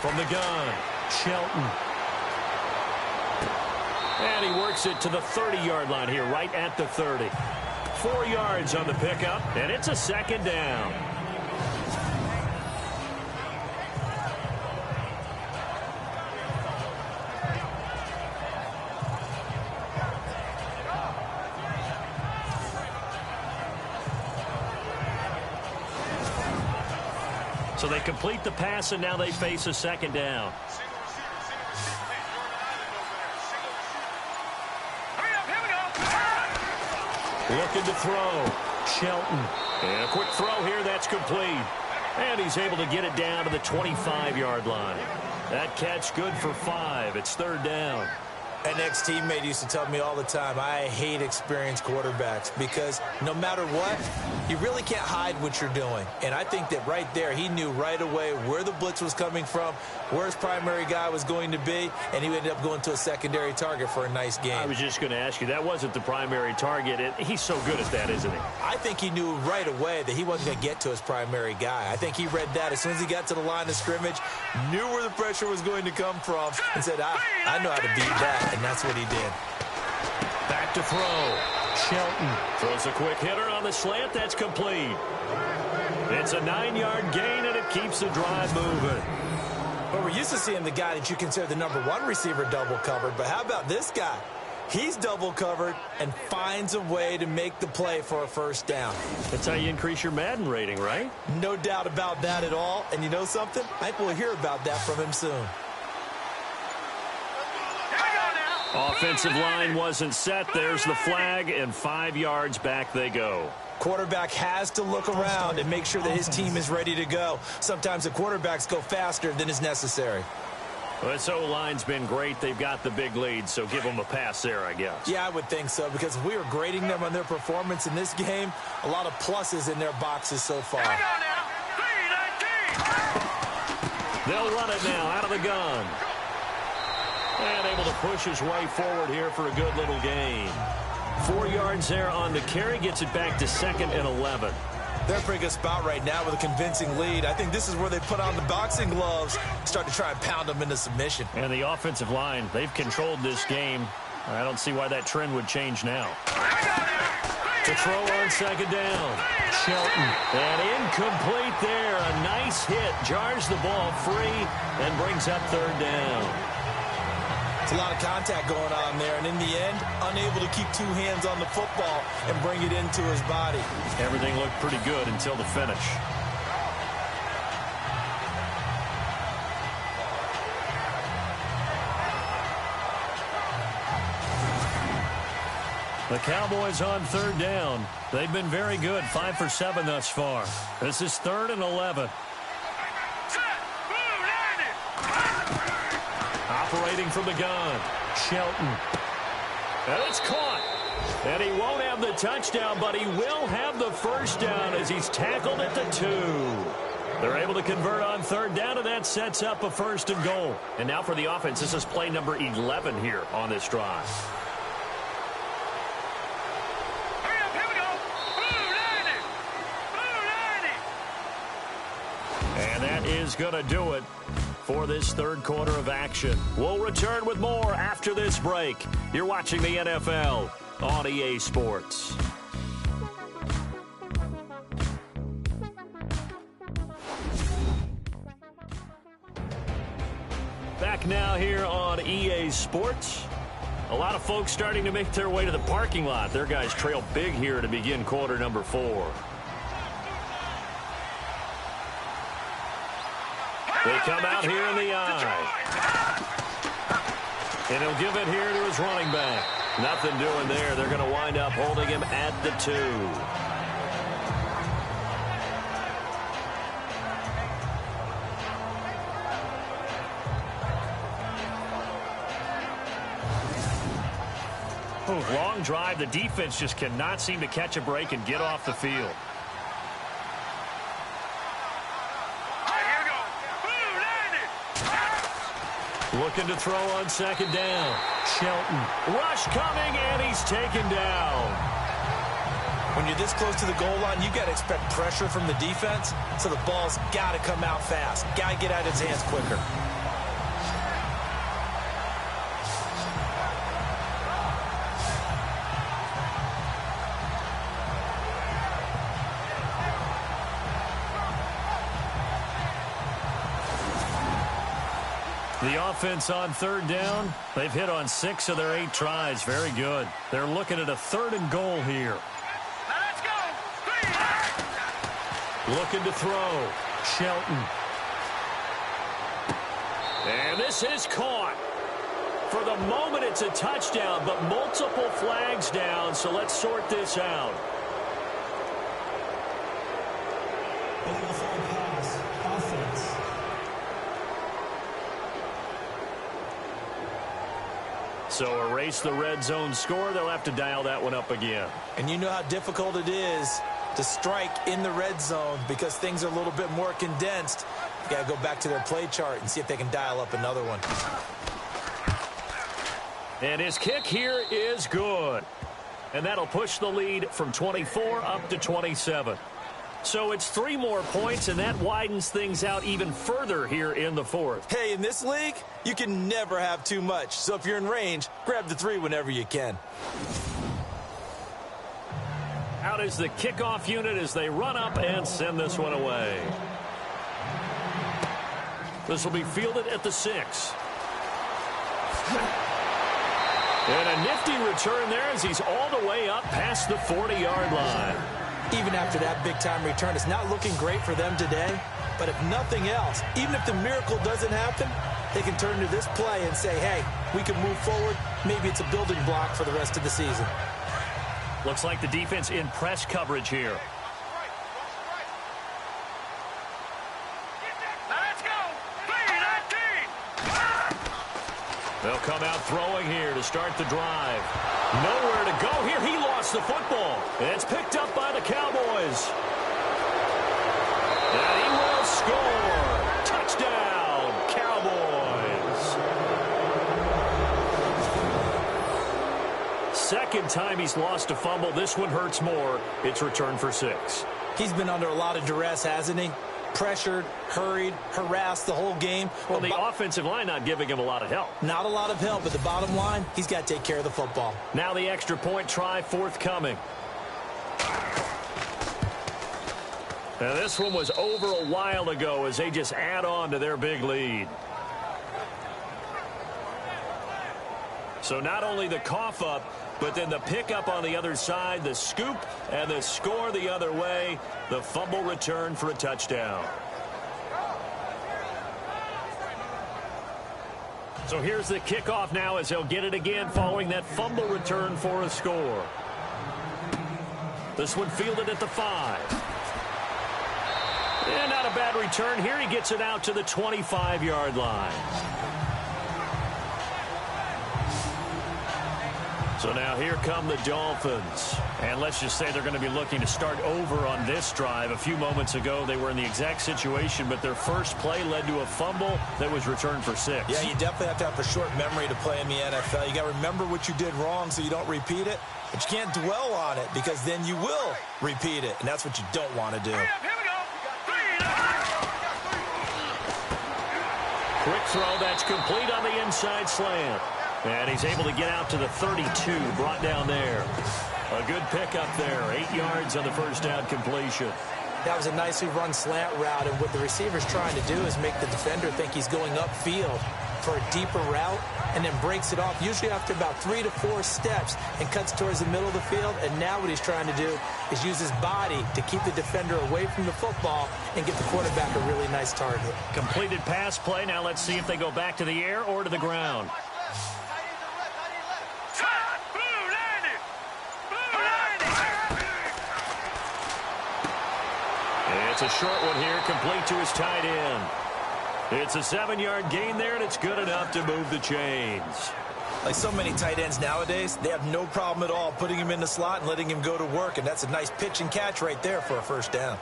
From the gun, Shelton. And he works it to the 30-yard line here, right at the 30. 4 yards on the pickup, and it's a second down. So they complete the pass, and now they face a second down. Looking to throw. Shelton. And a quick throw here. That's complete. And he's able to get it down to the 25-yard line. That catch good for 5. It's third down. An ex-teammate used to tell me all the time, I hate experienced quarterbacks because no matter what, you really can't hide what you're doing. And I think that right there, he knew right away where the blitz was coming from, where his primary guy was going to be, and he ended up going to a secondary target for a nice game. I was just going to ask you, that wasn't the primary target. He's so good at that, isn't he? I think he knew right away that he wasn't going to get to his primary guy. I think he read that as soon as he got to the line of scrimmage, knew where the pressure was going to come from, and said, I know how to beat that. And that's what he did. Back to throw. Shelton throws a quick hitter on the slant. That's complete. It's a 9-yard gain, and it keeps the drive moving. But we're used to seeing the guy that you consider the #1 receiver double covered. But how about this guy? He's double covered and finds a way to make the play for a first down. That's how you increase your Madden rating, right? No doubt about that at all. And you know something? I think we'll hear about that from him soon. Offensive line wasn't set. There's the flag, and 5 yards back they go. Quarterback has to look around and make sure that his team is ready to go. Sometimes the quarterbacks go faster than is necessary. Well, this O-line's been great. They've got the big lead, so give them a pass there, I guess. Yeah, I would think so, because if we were grading them on their performance in this game, a lot of pluses in their boxes so far. They'll run it now out of the gun. And able to push his way forward here for a good little gain. 4 yards there on the carry. Gets it back to 2nd and 11. They're in a pretty good spot right now with a convincing lead. I think this is where they put on the boxing gloves, start to try and pound them into submission. And the offensive line, they've controlled this game. I don't see why that trend would change now. To throw on second down. Shelton. And incomplete there. A nice hit. Jars the ball free and brings up third down. It's a lot of contact going on there, and in the end, unable to keep 2 hands on the football and bring it into his body. Everything looked pretty good until the finish. The Cowboys on third down. They've been very good, 5 for 7 thus far. This is 3rd and 11. Operating from the gun, Shelton. And it's caught. And he won't have the touchdown, but he will have the first down as he's tackled at the 2. They're able to convert on third down, and that sets up a 1st and goal. And now for the offense, this is play number 11 here on this drive. Hurry up, here we go. is going to do it for this third quarter of action. We'll return with more after this break. You're watching the NFL on EA Sports. Back now here on EA Sports. A lot of folks starting to make their way to the parking lot. Their guys trail big here to begin quarter number 4. They come out here in the eye. And he'll give it here to his running back. Nothing doing there. They're going to wind up holding him at the 2. Long drive. The defense just cannot seem to catch a break and get off the field. Looking to throw on second down. Shelton. Rush coming, and he's taken down. When you're this close to the goal line, you got to expect pressure from the defense, so the ball's got to come out fast. Got to get out of his hands quicker. The offense on third down, they've hit on 6 of their 8 tries. Very good. They're looking at a 3rd and goal here. Let's go. Looking to throw. Shelton. And this is caught. For the moment, it's a touchdown, but multiple flags down, so let's sort this out. So erase the red zone score. They'll have to dial that one up again. And you know how difficult it is to strike in the red zone because things are a little bit more condensed. You got to go back to their play chart and see if they can dial up another one. And his kick here is good. And that'll push the lead from 24 up to 27. So it's 3 more points, and that widens things out even further here in the 4th. Hey, in this league, you can never have too much. So if you're in range, grab the 3 whenever you can. Out is the kickoff unit as they run up and send this one away. This will be fielded at the 6. And a nifty return there as he's all the way up past the 40-yard line. Even after that big-time return, it's not looking great for them today. But if nothing else, even if the miracle doesn't happen, they can turn to this play and say, hey, we can move forward. Maybe it's a building block for the rest of the season. Looks like the defense in press coverage here. Let's go. They'll come out throwing here to start the drive. Nowhere to go here. He lost the football. It's picked up by the Cowboys. And he will score. Touchdown, Cowboys. Second time he's lost a fumble. This one hurts more. It's returned for 6. He's been under a lot of duress, hasn't he? Pressured, hurried, harassed the whole game. Well, the offensive line not giving him a lot of help. Not a lot of help, but the bottom line, he's got to take care of the football. Now the extra point try forthcoming. Now this one was over a while ago as they just add on to their big lead. So not only the cough up, but then the pickup on the other side, the scoop, and the score the other way. The fumble return for a touchdown. So here's the kickoff now as they'll get it again following that fumble return for a score. This one fielded at the 5. And not a bad return here. He gets it out to the 25-yard line. So now here come the Dolphins. And let's just say they're going to be looking to start over on this drive. A few moments ago, they were in the exact situation, but their first play led to a fumble that was returned for 6. Yeah, you definitely have to have a short memory to play in the NFL. You got to remember what you did wrong so you don't repeat it. But you can't dwell on it because then you will repeat it. And that's what you don't want to do. Quick throw that's complete on the inside slant. And he's able to get out to the 32, brought down there. A good pickup there, 8 yards on the first down completion. That was a nicely run slant route, and what the receiver's trying to do is make the defender think he's going upfield for a deeper route, and then breaks it off, usually after about 3 to 4 steps, and cuts towards the middle of the field. And now what he's trying to do is use his body to keep the defender away from the football and get the quarterback a really nice target. Completed pass play. Now let's see if they go back to the air or to the ground. It's a short one here, complete to his tight end. It's a 7-yard gain there, and it's good enough to move the chains. Like so many tight ends nowadays, they have no problem at all putting him in the slot and letting him go to work, and that's a nice pitch and catch right there for a first down.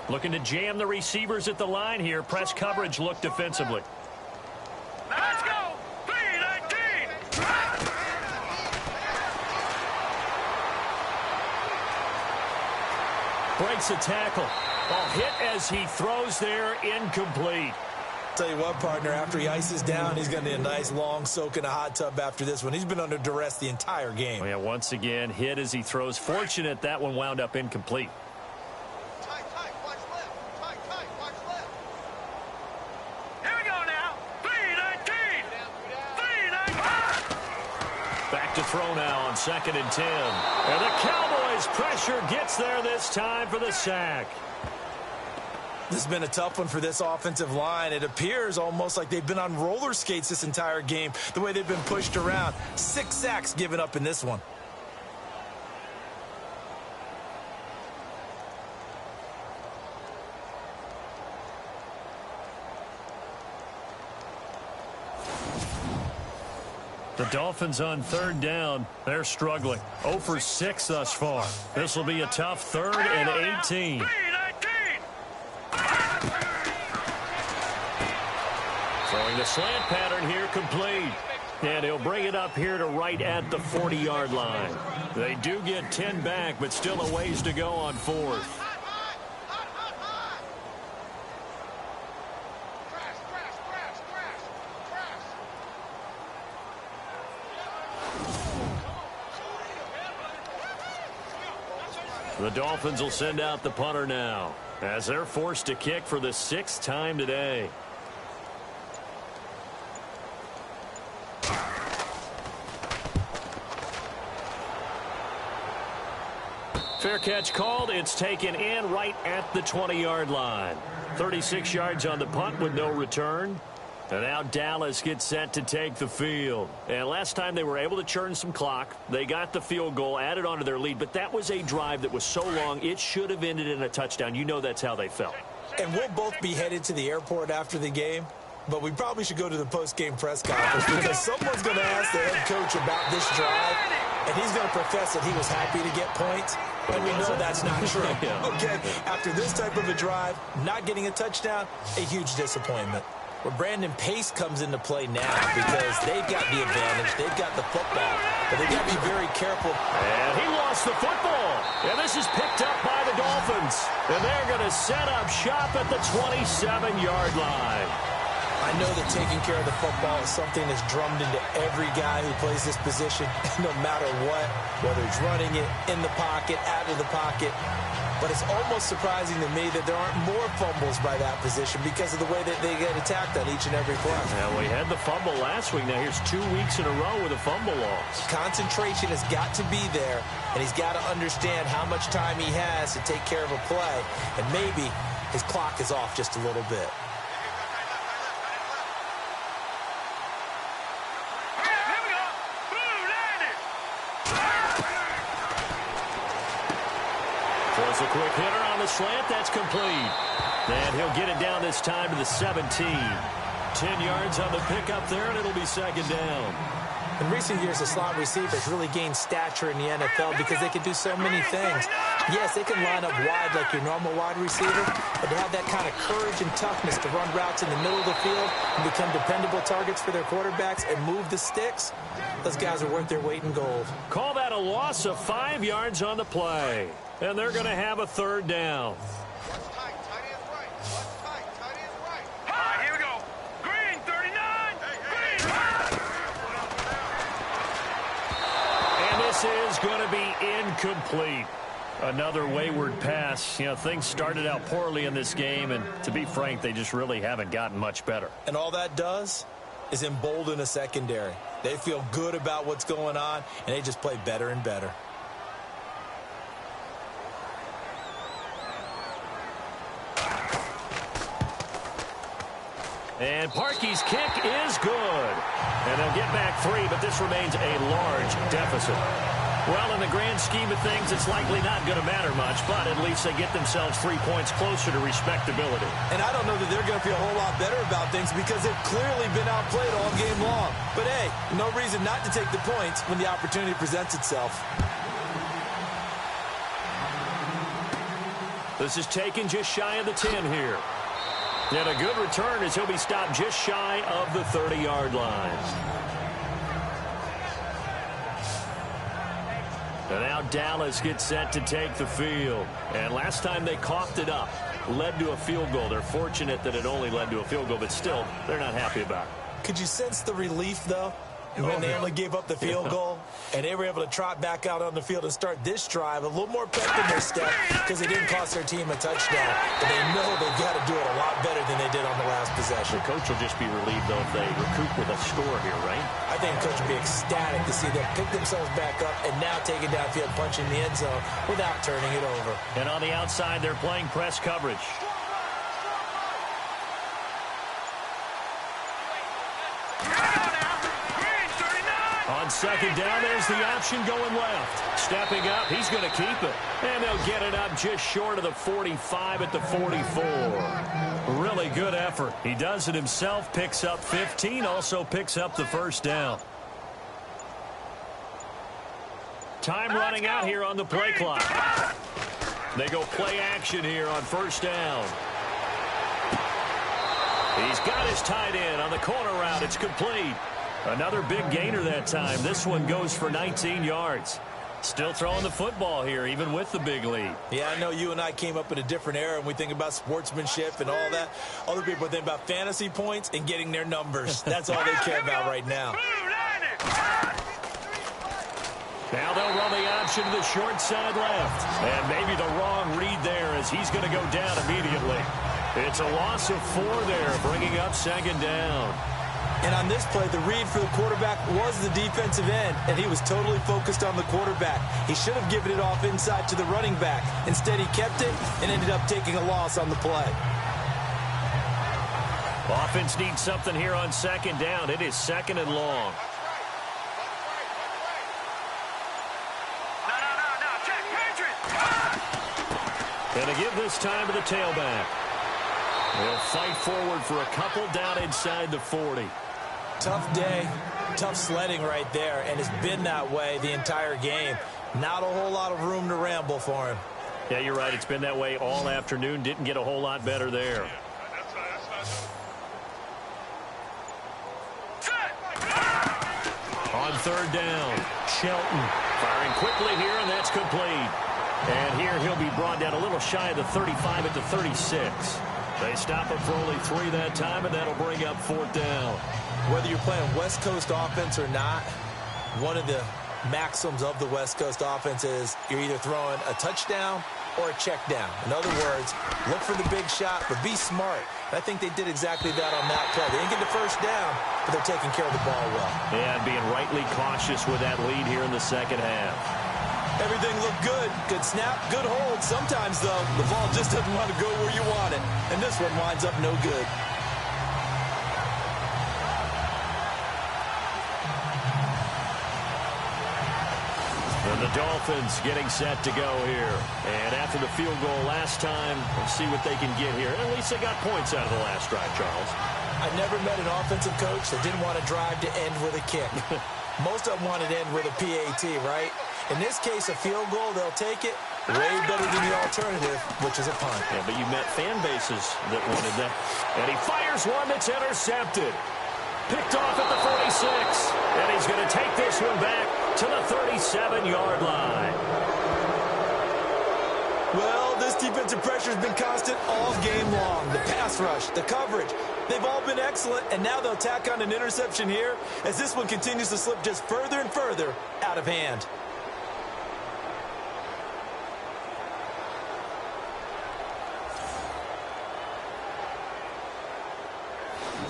Looking to jam the receivers at the line here. Press coverage look defensively. Let's go! 3-19! Breaks a tackle. Ball hit as he throws there, incomplete. Tell you what, partner, after he ices down, he's going to need a nice long soak in a hot tub after this one. He's been under duress the entire game. Oh, yeah, once again, hit as he throws. Fortunate that one wound up incomplete. To throw now on 2nd and 10. And the Cowboys pressure gets there this time for the sack. This has been a tough one for this offensive line. It appears almost like they've been on roller skates this entire game, the way they've been pushed around. 6 sacks given up in this one. The Dolphins on 3rd down. They're struggling. 0 for 6 thus far. This will be a tough 3rd and 18. Throwing the slant pattern here complete. And he'll bring it up here to right at the 40-yard line. They do get 10 back, but still a ways to go on 4th. The Dolphins will send out the punter now as they're forced to kick for the 6th time today. Fair catch called. It's taken in right at the 20-yard line. 36 yards on the punt with no return. And now Dallas gets set to take the field. And last time they were able to churn some clock. They got the field goal, added on to their lead. But that was a drive that was so long, it should have ended in a touchdown. You know that's how they felt. And we'll both be headed to the airport after the game. But we probably should go to the post-game press conference because someone's going to ask the head coach about this drive. And he's going to profess that he was happy to get points. And we know that's not true. Okay, after this type of a drive, not getting a touchdown, a huge disappointment. Well, Brandon, pace comes into play now because they've got the advantage. They've got the football, but they've got to be very careful. And he lost the football. And this is picked up by the Dolphins. And they're going to set up shop at the 27-yard line. I know that taking care of the football is something that's drummed into every guy who plays this position, no matter what, whether he's running it, in the pocket, out of the pocket. But it's almost surprising to me that there aren't more fumbles by that position because of the way that they get attacked on each and every play. Now, we had the fumble last week. Now, here's 2 weeks in a row with a fumble loss. Concentration has got to be there, and he's got to understand how much time he has to take care of a play. And maybe his clock is off just a little bit. Throws a quick hitter on the slant. That's complete. And he'll get it down this time to the 17. 10 yards on the pickup there, and it'll be 2nd down. In recent years, the slot receivers really gained stature in the NFL because they can do so many things. Yes, they can line up wide like your normal wide receiver, but to have that kind of courage and toughness to run routes in the middle of the field and become dependable targets for their quarterbacks and move the sticks, those guys are worth their weight in gold. Call that a loss of 5 yards on the play. And they're going to have a third down. Here we go. Green, 39. Green. And this is going to be incomplete. Another wayward pass. You know, things started out poorly in this game, and to be frank, they just really haven't gotten much better. And all that does is embolden a secondary. They feel good about what's going on, and they just play better and better. And Parkey's kick is good. And they'll get back 3, but this remains a large deficit. Well, in the grand scheme of things, it's likely not going to matter much, but at least they get themselves 3 points closer to respectability. And I don't know that they're going to feel a whole lot better about things because they've clearly been outplayed all game long. But, hey, no reason not to take the points when the opportunity presents itself. This is taken just shy of the 10 here. And a good return as he'll be stopped just shy of the 30-yard line. And now Dallas gets set to take the field. And last time they coughed it up, led to a field goal. They're fortunate that it only led to a field goal, but still, they're not happy about it. Could you sense the relief, though, when they only gave up the field goal? And they were able to trot back out on the field and start this drive a little more pep in their step because it didn't cost their team a touchdown. But they know they've got to do it a lot better than they did on the last possession. The coach will just be relieved, though, if they recoup with a score here, right? I think the coach will be ecstatic to see them pick themselves back up and now take it downfield, punching the end zone without turning it over. And on the outside, they're playing press coverage. On second down, there's the option going left. Stepping up, he's going to keep it. And they'll get it up just short of the 45 at the 44. Really good effort. He does it himself, picks up 15, also picks up the first down. Time running out here on the play clock. They go play action here on first down. He's got his tight end on the corner route. It's complete. Another big gainer that time. This one goes for 19 yards. Still throwing the football here, even with the big lead. Yeah, I know you and I came up in a different era, and we think about sportsmanship and all that. Other people think about fantasy points and getting their numbers. That's all they care about right now. Now they'll run the option to the short side left. And maybe the wrong read there as he's going to go down immediately. It's a loss of 4 there, bringing up second down. And on this play, the read for the quarterback was the defensive end, and he was totally focused on the quarterback. He should have given it off inside to the running back. Instead, he kept it and ended up taking a loss on the play. Offense needs something here on second down. It is second and long. And to give this time to the tailback. They'll fight forward for a couple down inside the 40. Tough day, tough sledding right there, and it's been that way the entire game. Not a whole lot of room to ramble for him. Yeah, you're right. It's been that way all afternoon. Didn't get a whole lot better there. On third down, Shelton firing quickly here, and that's complete. And here he'll be brought down a little shy of the 35 at the 36. They stop him for only 3 that time, and that'll bring up fourth down. Whether you're playing West Coast offense or not, one of the maxims of the West Coast offense is you're either throwing a touchdown or a check down. In other words, look for the big shot, but be smart. And I think they did exactly that on that play. They didn't get the first down, but they're taking care of the ball well. And being rightly cautious with that lead here in the second half. Everything looked good. Good snap, good hold. Sometimes, though, the ball just doesn't want to go where you want it. And this one winds up no good. And the Dolphins getting set to go here. And after the field goal last time, we'll see what they can get here. At least they got points out of the last drive, Charles. I never met an offensive coach that didn't want to drive to end with a kick. Most of them wanted to end with a PAT, right? In this case, a field goal, they'll take it. Way better than the alternative, which is a punt. Yeah, but you met fan bases that wanted that. And he fires one that's intercepted. Picked off at the 46. And he's going to take this one back to the 37-yard line. Well, this defensive pressure has been constant all game long. The pass rush, the coverage, they've all been excellent, and now they'll tack on an interception here as this one continues to slip just further and further out of hand.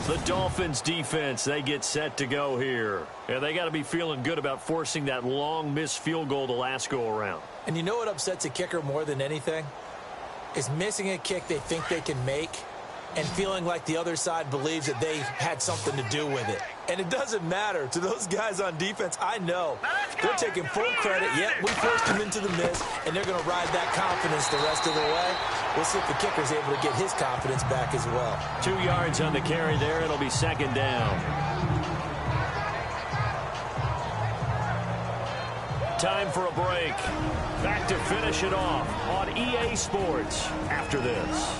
The Dolphins defense, they get set to go here. And they got to be feeling good about forcing that long missed field goal the last go around. And you know what upsets a kicker more than anything? Is missing a kick they think they can make and feeling like the other side believes that they had something to do with it. And it doesn't matter. To those guys on defense, I know they're taking full credit. Yep, we forced them into the miss, and they're going to ride that confidence the rest of the way. We'll see if the kicker's able to get his confidence back as well. 2 yards on the carry there. It'll be second down. Time for a break. Back to finish it off on EA Sports after this.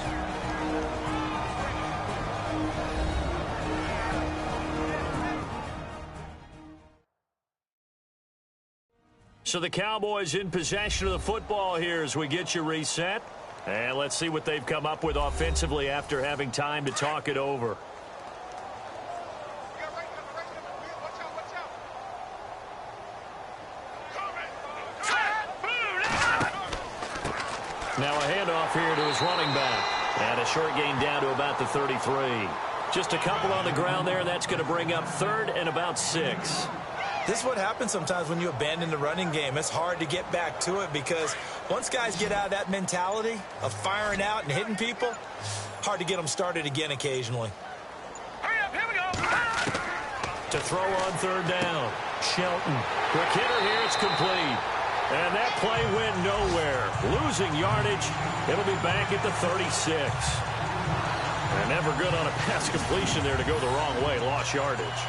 So the Cowboys in possession of the football here as we get you reset. And let's see what they've come up with offensively after having time to talk it over. Now a handoff here to his running back. And a short gain down to about the 33. Just a couple on the ground there. That's going to bring up third and about 6. This is what happens sometimes when you abandon the running game. It's hard to get back to it because once guys get out of that mentality of firing out and hitting people, hard to get them started again occasionally. Hurry up, here we go. To throw on third down. Shelton. Quick hitter here. It's complete. And that play went nowhere. Losing yardage. It'll be back at the 36. And never good on a pass completion there to go the wrong way. Lost yardage.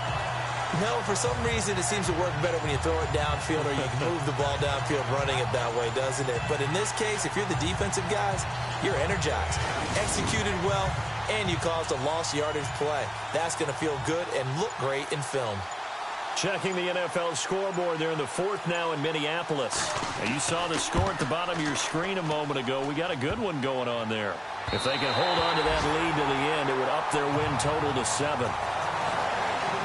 No, for some reason it seems to work better when you throw it downfield or you can move the ball downfield running it that way, doesn't it? But in this case, if you're the defensive guys, you're energized, executed well, and you caused a lost yardage play. That's going to feel good and look great in film. Checking the NFL scoreboard there in the fourth now in Minneapolis. Now you saw the score at the bottom of your screen a moment ago. We got a good one going on there. If they can hold on to that lead to the end, it would up their win total to 7.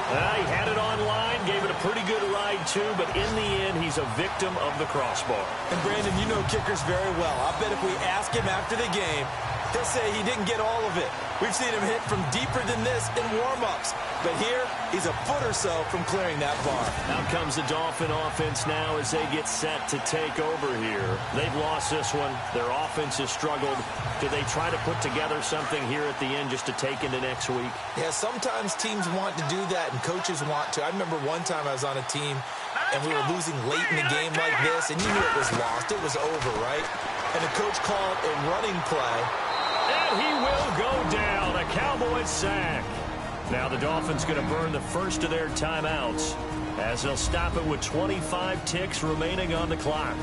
He had it online, gave it a pretty good ride, too, but in the end, he's a victim of the crossbar. And, Brandon, you know kickers very well. I bet if we ask him after the game, he'll say he didn't get all of it. We've seen him hit from deeper than this in warm-ups. But here, he's a foot or so from clearing that bar. Out comes the Dolphin offense now as they get set to take over here. They've lost this one. Their offense has struggled. Do they try to put together something here at the end just to take into next week? Yeah, sometimes teams want to do that and coaches want to. I remember one time I was on a team and we were losing late in the game like this, and you knew it was lost. It was over, right? And the coach called a running play. And he will go down. A Cowboys sack. Now the Dolphins going to burn the first of their timeouts as they'll stop it with 25 ticks remaining on the clock.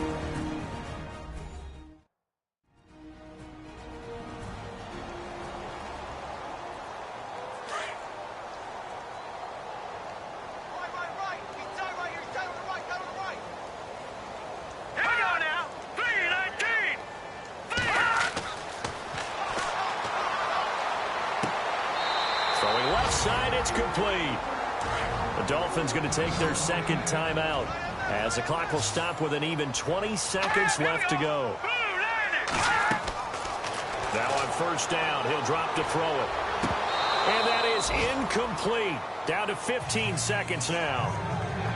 Complete. The Dolphins going to take their second timeout as the clock will stop with an even 20 seconds left to go. Now on first down, he'll drop to throw it. And that is incomplete. Down to 15 seconds now.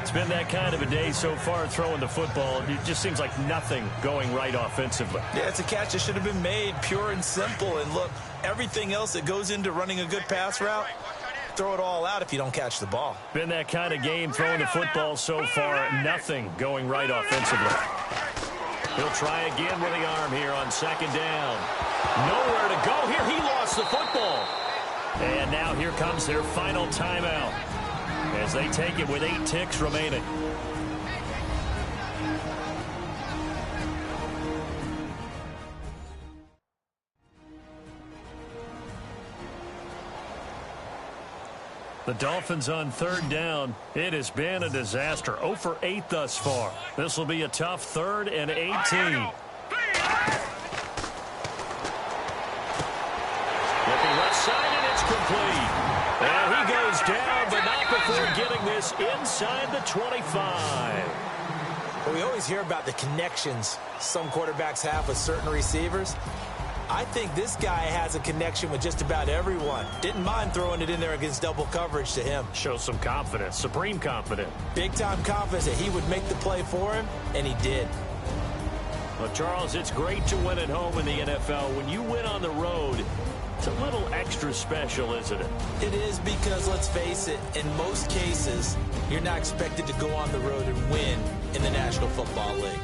It's been that kind of a day so far throwing the football. It just seems like nothing going right offensively. Yeah, it's a catch that should have been made, pure and simple. And look, everything else that goes into running a good pass route, throw it all out if you don't catch the ball. Been that kind of game throwing the football so far. Nothing going right offensively. He'll try again with the arm here on second down. Nowhere to go here. He lost the football. And now here comes their final timeout as they take it with 8 ticks remaining. The Dolphins on third down. It has been a disaster. 0 for 8 thus far. This will be a tough 3rd and 18. Looking left side, and it's complete. And he goes down, but not before getting this inside the 25. Well, we always hear about the connections some quarterbacks have with certain receivers. I think this guy has a connection with just about everyone. Didn't mind throwing it in there against double coverage to him. Shows some confidence, supreme confidence. Big-time confidence that he would make the play for him, and he did. Well, Charles, it's great to win at home in the NFL. When you win on the road, it's a little extra special, isn't it? It is because, let's face it, in most cases, you're not expected to go on the road and win in the National Football League.